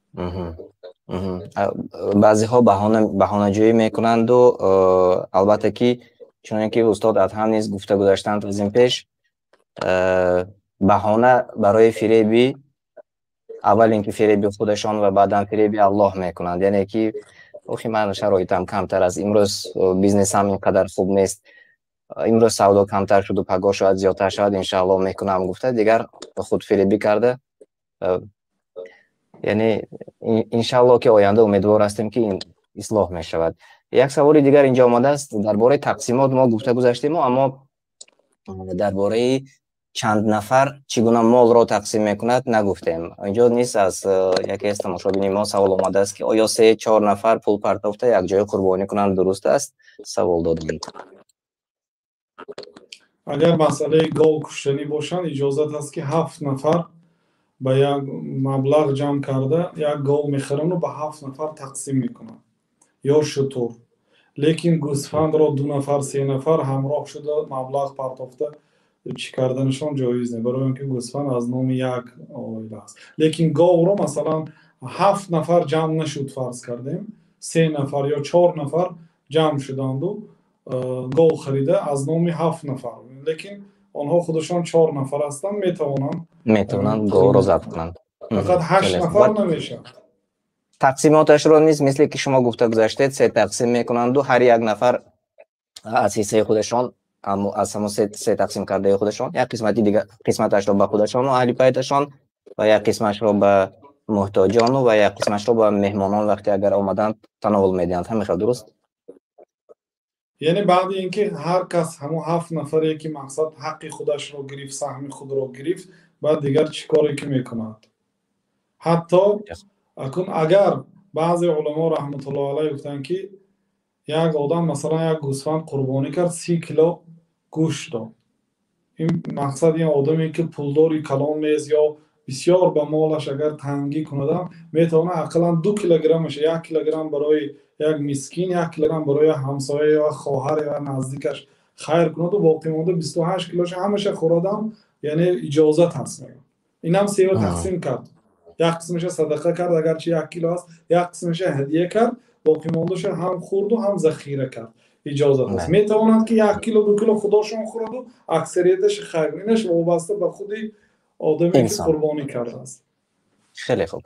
بعضی ها بهانه جویی می کنند و البته که چون که استاد ادهم نیز گفته گذاشتند از این پیش، بهانه برای فریبی، اول اینکه فریبی خودشان و بعدا فریبی الله می کنند، یعنی که اوخی من شرایطم کمتر از امروز، بیزنس هم اینقدر خوب نیست، امروز سودا کمتر شد و پگاه شاید زیادتر شد انشاءالله میکنم گفته، دیگر به خود فریبی کرده. یعنی انشاءالله که آینده امیدوار هستیم که این اصلاح می شود. یک سوال دیگر اینجا آمده است درباره تقسیمات ما گفته گذاشتیم، اما درباره چند نفر چگونه مال را تقسیم میکند نگفتیم. اینجا نیست. از یکی از تماشابین ما سوال آمده است که آیا 3-4 نفر پول پرداخته یک جای قربانی کنند درست است؟ سوال دادند. اگر مسئله گاو کشتنی باشند اجازت است که 7 نفر به یک مبلغ جمع کرده یک گاو میخرن و به 7 نفر تقسیم میکنن یا شتر. لیکن گوسفند را 2 نفر 3 نفر همراه شده مبلغ پرداخته چی کردنشان جایز نیست، برای اینکه گوسفند از نام یک عائله است. لیکن گاو را مثلا 7 نفر جمع نشد فرض کردیم، 3 نفر یا 4 نفر جمع شدند و گاو خریده از نام 7 نفر، لیکن آنها خودشان 4 نفر هستند، میتونن گاو را ضبط کنند. فقط 8 نفر نمیشه. تقسیماتش رو نیست مثل که شما گفته گذاشتید 3 تقسیم میکنند و هر یک نفر از حصه خودشان از همون 3 تقسیم کرده خودشان، یک قسمتی دیگه قسمتش رو به خودشان و اهل بیتشان و یک قسمتش رو به محتاجان و یک قسمتش رو به مهمانان وقتی اگر آمدن تناول میدهند. همین خیلی درست؟ یعنی بعد اینکه هر کس همون 7 نفری که مقصد حق خودش رو گرفت، سهم خود رو گرفت، بعد دیگر چی کاری که میکنند؟ حتی اگر بعضی علما رحمت الله علیه گفتن که یک آدم مثلا یک گوسفند قربانی کرد 30 کیلو گوشت داد، این مقصد این آدمی که پولداری کلان نیست یا بسیار به مالش اگر تنگی کندم میتونه اقلا 2 کیلوگرمش، 1 کیلوگرم برای یک مسکین، 1 کیلوگرم برای همسایه یا خواهر یا نزدیکش خیر کند و باقی مونده 28 کیلوش همش خوردم، یعنی اجازت هست. این هم 3 تقسیم کرد، یک قسمش صدقه کرد اگر چی 1 کیلو است، یک قسمش هدیه کرد باقی ماندهش هم خورد و هم ذخیره کرد. اجازه هست. بله. میتواند که 1 کیلو 2 کیلو خودشون خورد و اکثریتش خیرینش وابسته به خودی آدمی که انسان. قربانی کرده است. خیلی خوب.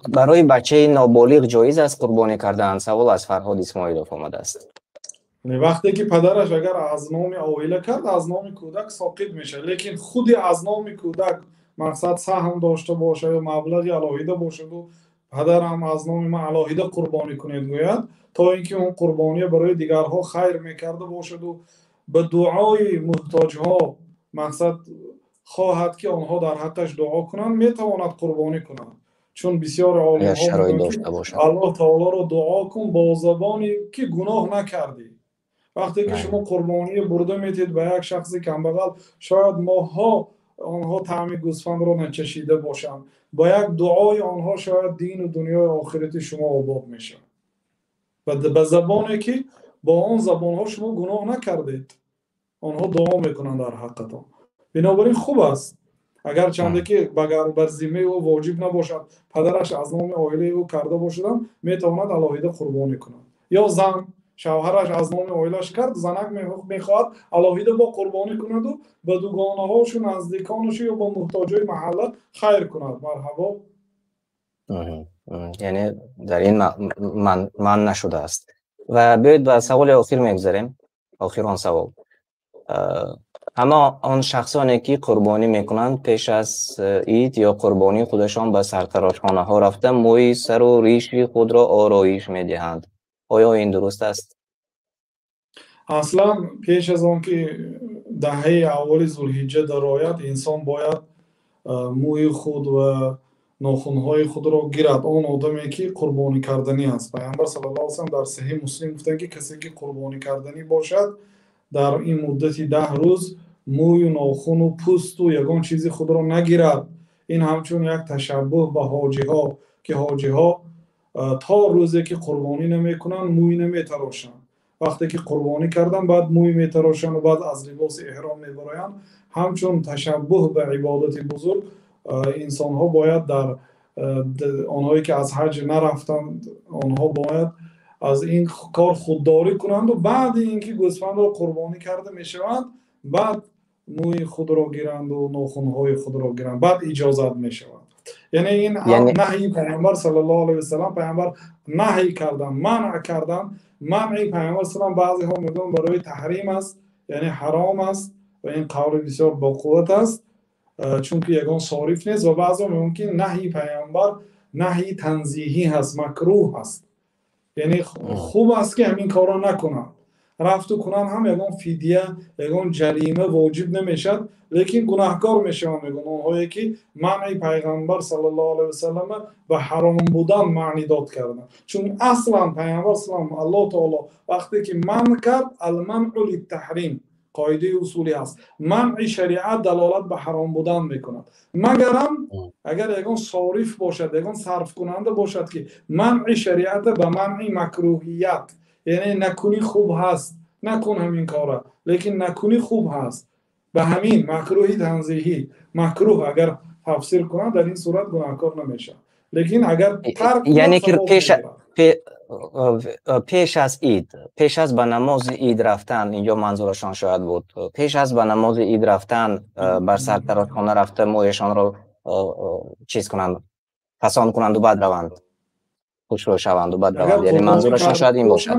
برای بچه نابالغ جایز است قربانی کردن؟ سوال از فرهاد اسماعیلوف آمده است. وقتی که پدرش اگر از نام عائله کرد از نام کودک ساقط میشه، لیکن خودی از نام کودک مقصد سهم داشته باشه یا مبلغی علاهیده باشه و پدرم از نام ما علاهیده قربانی کنید گوید، تا اینکه اون قربانی برای دیگرها خیر میکرده باشد و به دعای محتاج ها مقصد خواهد که آنها در حقش دعا کنند، میتواند قربانی کند. چون بسیار عالم اگر ها شرایط میگن داشته که باشد. الله تعالی رو دعا کن با زبانی که گناه نکردی. وقتی که شما قربانی برده میتید به یک شخص کمبغل، شاید ماها آنها طعم گوسفند رو نچشیده باشند، با یک دعای آنها شاید دین و دنیای آخرت شما آباد میشه و به زبانی که با آن زبان ها شما گناه نکردید آنها دعا میکنند در حقتان. بنابراین خوب است اگر چنده که بر ذمه او واجب نباشد پدرش از نام عائله او کرده باشد میتواند علاهیده قربانی کند. یا زن شوهرش از نام عائله‌اش کرد، زنک میخواهد علاهیده با قربانی کند و به دوگانه هاش و نزدیکانش یا با محتاجای محله خیر کند. مرحبا. یعنی در این من نشده است. و بیاید به سوال آخر میگذاریم. آخران سوال. اما آن شخصانی که قربانی میکنند پیش از عید یا قربانی خودشان به سرتراشخانه ها رفته موی سر و ریش خود را آرایش میدهند، آیا این درست است؟ اصلا پیش از آن که دهه اول ذوالحجه درآید انسان باید موی خود و ناخنهای خود را گیرد. آن آدمی که قربانی کردنی است. پیامبر صلی الله علیه و سلم در صحیح مسلم گفتند که کسی که قربانی کردنی باشد در این مدت 10 روز موی و ناخن و پوست و یگان چیزی خود را نگیرد. این همچون یک تشبه به حاجی ها که حاجی ها تا روزی که قربانی نمی کنند موی نمی تراشند. وقتی که قربانی کردن بعد موی می تراشند و بعد از لباس احرام می برایند. همچون تشبه به عبادت بزرگ انسان ها باید در آنهایی که از حج نرفتند آنها باید از این کار خودداری کنند و بعد اینکه گوسفند را قربانی کرده می شوند بعد موی خود را گیرند و ناخنهای خود را گیرند، بعد اجازت می شوند. یعنی این نهی پیامبر صلی الله علیه و سلم پیامبر نهی کردن، منع کردن. منع پیامبر صلی الله بعضی ها میگن برای تحریم است، یعنی حرام است و این قول بسیار با قوت است چون که یگان صارف نیست، و بعضی میگن که نهی پیامبر نهی تنزیهی هست، مکروه است. یعنی خوب است که همین کارا نکنن. رفت و کنن هم یگان فدیه یگان جریمه واجب نمیشد، لیکن گناهکار میشن. میگن اونهایی که معنی پیغمبر صلی الله علیه و سلم به حرام بودن معنی داد کردن. چون اصلا پیغمبر صلی الله تعالی وقتی که منع کرد المنع للتحریم، قاعده اصولی است. منع شریعت دلالت به حرام بودن میکند، مگرم اگر یگان صارف باشد یگان صرف کننده باشد که منع شریعت به منع مکروهیت، یعنی نکنی خوب هست نکن همین کاره، لیکن نکنی خوب هست، به همین مکروهی تنزیهی مکروه اگر تفسیر کنند در این صورت گناهکار نمیشه. لیکن اگر ترک یعنی که پیش از عید، پیش از به نماز عید رفتن، اینجا منظورشان شاید بود، پیش از به نماز عید رفتن بر سرتراشخانه رفته مویشان رو چیز کنند، پسان کنند و بعد روند، خوشرو شوند و بعد روند. یعنی منظورشان شاید این باشد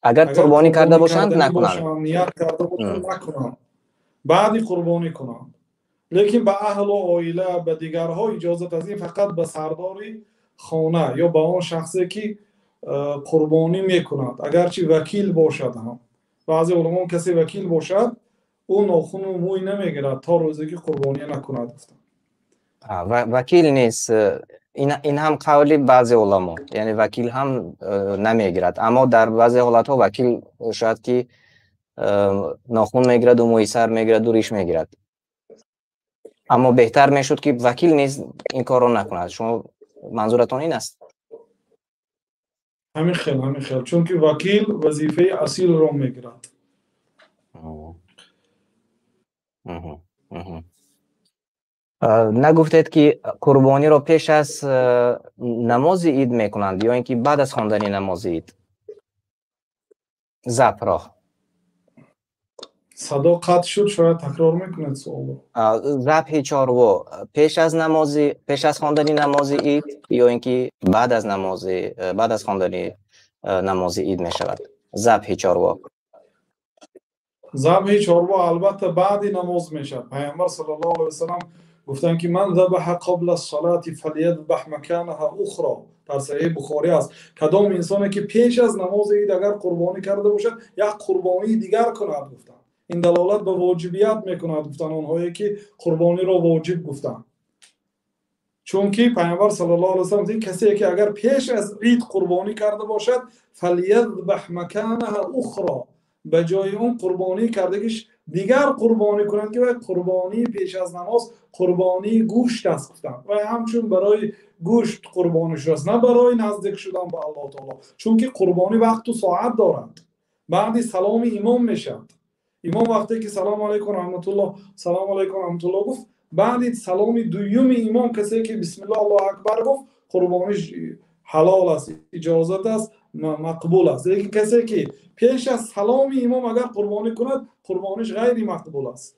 اگر قربانی کرده باشند نکنند، نیت کرده باشند نکنند، بعدی قربانی کنند. لیکن به اهل و عائله به دیگرها اجازت از این فقط به سرداری خانه یا به آن شخصی که قربانی میکند اگرچه وکیل باشد هم. بعضی علما کسی وکیل باشد او ناخن و موی نمیگیرد تا روزی که قربانی نکند. وکیل نیست، این هم قولی بعضی علما، یعنی وکیل هم نمیگیرد، اما در بعضی حالت ها وکیل شاید که ناخن میگیرد و موی سر میگیرد و ریش میگیرد، اما بهتر میشد که وکیل نیز این کار رو نکند. شما منظورتون این است؟ همین خیلی چون که وکیل وظیفه اصیل رو میگیرد. نگفتید که قربانی رو پیش از نماز عید میکنند یا اینکه بعد از خواندن نماز عید؟ ذبح را صدا قطع شد، شاید تکرار میکنید سوال. ذبح چاروا پیش از خواندن نماز عید یا اینکه بعد از خواندن نماز عید می شود؟ ذبح چاروا چاروا البته بعد نماز میشه. پیامبر صلی الله علیه و سلم گفتن که من ذبح قبل الصلاه فلیذبح مکانها اخرى. در صحیح بخاری است کدام انسانی که پیش از نماز عید اگر قربانی کرده باشد یک قربانی دیگر کند. گفتن این دلالت به واجبیت میکند. گفتن اونهایی که قربانی را واجب گفتن، چون که پیامبر صلی الله علیه و سلم گفت کسی که اگر پیش از عید قربانی کرده باشد فلیذبح مکانها اخرى، به جای اون قربانی کردگیش دیگر قربانی کنند که قربانی پیش از نماز قربانی گوشت است. گفتن و همچون برای گوشت قربانی شده است، نه برای نزدیک شدن به الله تعالی، چون که قربانی وقت و ساعت دارد. بعد سلام امام میشد. امام وقتی که سلام علیکم رحمت الله سلام علیکم رحمت الله گفت، بعد سلام دوم امام کسی که بسم الله الله اکبر گفت قربانیش حلال است، اجازت است، مقبول است. لیکن کسی که پیش از سلام امام اگر قربانی کند قربانیش غیر مقبول است.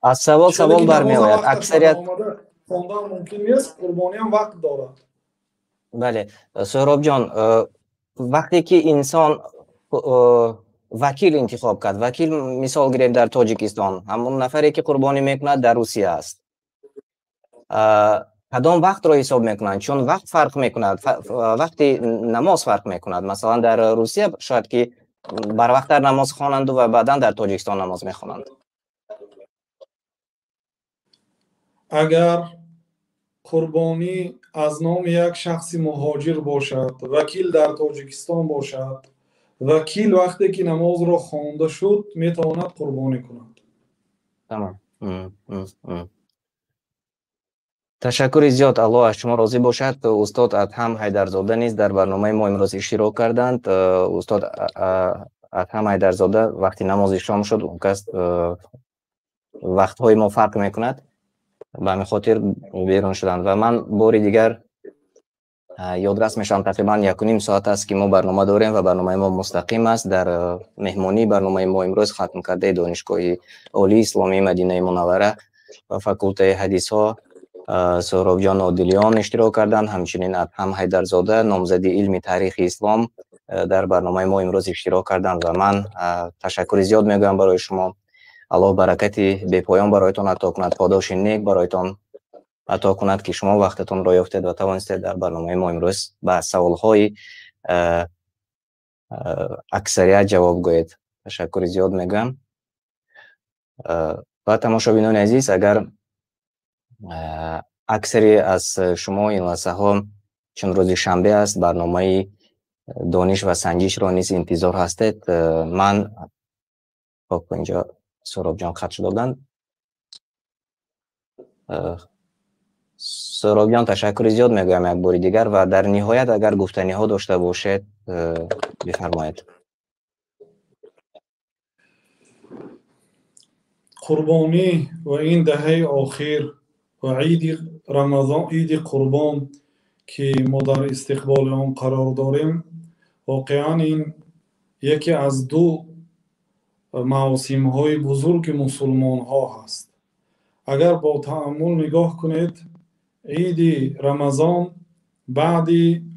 از سوال برمی آید اکثریت خواندن ممکن نیست، قربانی هم وقت دارد. بله سهراب جان، وقتی که انسان وکیل انتخاب کرد، وکیل مثال گرفت در تاجیکستان، همون نفری که قربانی میکند در روسیه است، کدام وقت رو حساب میکنند؟ چون وقت فرق میکند، وقتی نماز فرق میکند. مثلا در روسیه شاید که بر وقت در نماز خوانند و بعدا در تاجیکستان نماز میخوانند. اگر قربانی از نام یک شخص مهاجر باشد، وکیل در تاجیکستان باشد، وکیل وقتی که نماز را خوانده شد میتواند قربانی کند. تمام. تشکر زیاد. الله از شما راضی باشد. استاد ادهم حیدرزاده نیز در برنامه ما امروز اشتراک کردند. استاد ادهم حیدرزاده وقتی نماز شام شد اون کس وقت‌های ما فرق میکند، به همین خاطر بیرون شدند و من باری دیگر یادرس میشم. تقریبا 1.5 ساعت است که ما برنامه داریم و برنامه ما مستقیم است. در مهمانی برنامه ما امروز ختم کرده دانشگاه عالی اسلامی مدینه منوره و فاکولته حدیث ها سهراب جان عادلیان اشتراک کردند. همچنین ادهم حیدرزاده نامزد علم تاریخ اسلام در برنامه ما امروز اشتراک کردند و من تشکر زیاد میگویم برای شما. الله برکت بی پایان برایتان عطا کند، پاداش نیک برایتان عطا کند که شما وقتتون را یافتید و توانستید در برنامه ما امروز به سوال‌های اکثریت جواب گویید. تشکر زیاد میگم. و تماشابینان عزیز، اگر اکثری از شما این لحظه ها چون روز شنبه است برنامه دانش و سنجش را نیز انتظار هستید، من اینجا سهراب جان خط دادن. سهراب جان تشکر زیاد میگویم یک بار دیگر و در نهایت اگر گفتنی ها داشته باشید بفرمایید. قربانی و این دهه آخر و عید رمضان، عید قربان که ما در استقبال آن قرار داریم، واقعا این یکی از دو مواسم های بزرگ مسلمان ها هست. اگر با تأمل نگاه کنید، عید رمضان بعد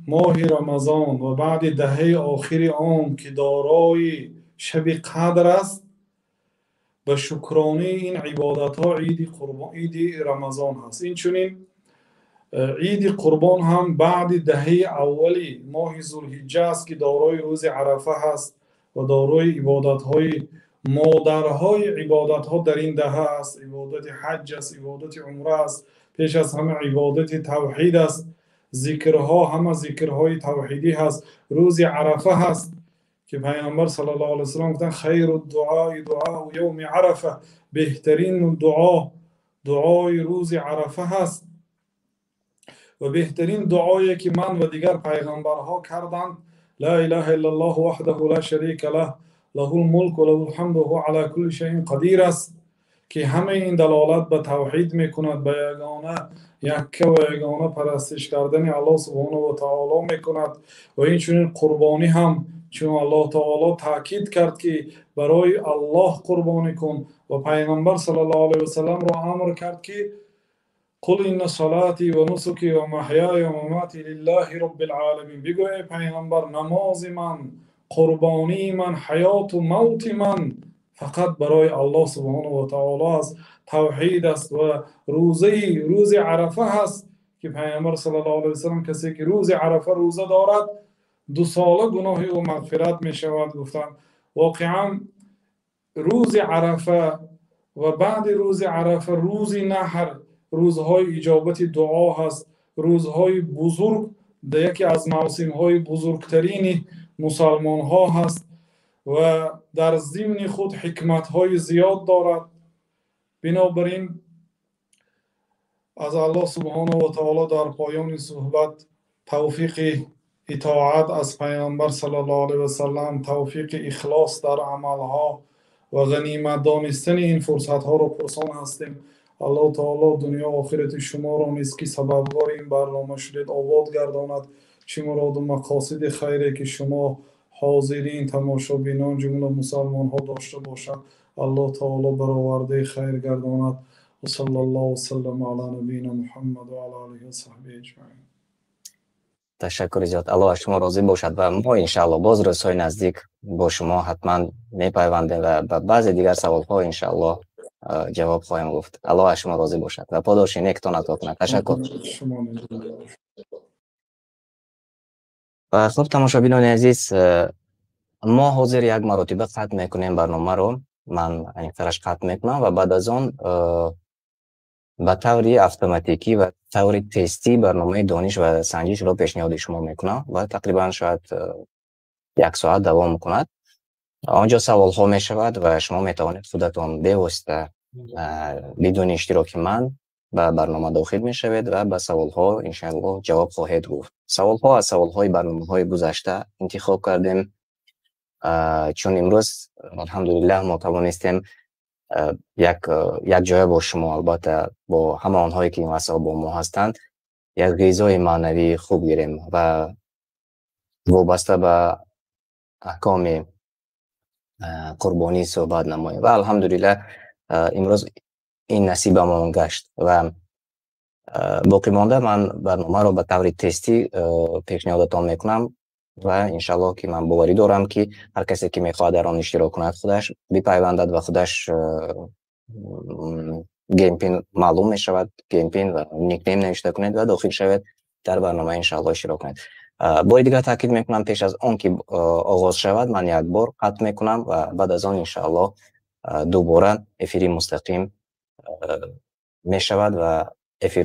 ماه رمضان و بعد دهه آخر آن که دارای شب قدر است، به شکرانه این عبادت ها عید رمضان هست. این چنین عید قربان هم بعد دهه اولی ماه ذوالحجه است که دارای روز عرفه هست و دارای عبادت های مادرهای عبادت ها در این دهه است. عبادت حج است، عبادت عمره است، پیش از همه عبادت توحید است، ذکرها همه ذکرهای توحیدی هست. روز عرفه هست که پیامبر صلی الله علیه و سلم گفتن خیر الدعاء دعاء یوم عرفه، بهترین دعای روز عرفه هست و بهترین دعایی که من و دیگر پیغمبرها کردند لا اله الا الله وحده لا شریک له له الملك و له الحمد و هو علی کل شیء قدیر است، که همه این دلالت به توحید میکند، به یگانه یکه و یگانه پرستش کردن الله سبحانه و تعالی میکند. و این چنین قربانی هم چون الله تعالی تاکید کرد که برای الله قربانی کن و پیغمبر صلی الله علیه و سلم را امر کرد که قل این صلاتی و نسکی و محیای و مماتی لله رب العالمین. بگو ای پیغمبر نماز من، قربانی من، حیات و موت من فقط برای الله سبحانه و تعالی است. توحید است. و روز عرفه هست که پیغمبر صلی الله علیه و سلم کسی که روز عرفه روزه دارد 2 ساله گناه او مغفرت می شود. گفتند واقعا روز عرفه و بعد روز عرفه روز نحر روزهای اجابت دعا هست، روزهای بزرگ، یکی از موسمهای بزرگترین مسلمان ها هست و در ضمن خود حکمت های زیاد دارد. بنابراین از الله سبحانه و تعالی در پایان صحبت توفیق اطاعت از پیامبر صلی الله علیه و سلم، توفیق اخلاص در عملها و غنیمت دانستن این فرصت ها را پرسان هستیم. الله تعالی دنیا و آخرت شما را نیز که سببوار این برنامه شدید آباد گرداند. چه مراد و مقاصد خیری که شما حاضرین تماشابینان جمله مسلمان ها داشته باشند الله تعالی برآورده خیر گرداند. و صلی الله و سلم علی نبینا محمد و علی آله و صحبه اجمعین. تشکر زیاد. الله شما راضی باشد و ما انشاءالله باز روزهای نزدیک با شما حتما میپیوندیم و به بعضی دیگر سوال ها انشاءالله جواب خواهیم گفت. الله شما راضی باشد و پاداش نیکتان عطا کند. تشکر. و خب تماشابینان عزیز، ما حاضر یک مرتبه ختم میکنیم برنامه رو. من اینطورش ختم میکنم و بعد از آن به طور اتوماتیکی و طور تستی برنامه دانش و سنجش رو پیشنهاد شما میکنم و تقریبا شاید 1 ساعت دوام میکند. آنجا سوال ها میشود و شما میتوانید خودتان بواسطه بدون اشتراک من به برنامه داخل میشوید و به سوال ها انشاءالله جواب خواهید گفت. سوال ها از سوال های برنامه های گذشته انتخاب کردیم چون امروز الحمدلله ما توانستیم یک جای با شما، البته با همه آنهایی که این واسه با ما هستند، یک غذای معنوی خوب گیریم و وابسته به احکام قربانی صحبت نماییم و الحمدلله امروز این نصیب ما گشت و باقی مانده من برنامه رو به طور تستی پیشنهادتان میکنم و انشالله که من باوری دارم که هر کسی که میخواد در آن اشتراک کند خودش بپیوندد و خودش گیم پین معلوم میشود، گیم پین و نیک نیم نوشته کنید و داخل شود در برنامه انشالله اشتراک کنید. بار دیگر تاکید میکنم پیش از آن که آغاز شود من یک بار قطع میکنم و بعد از آن انشالله دوباره افیری مستقیم میشود و افیر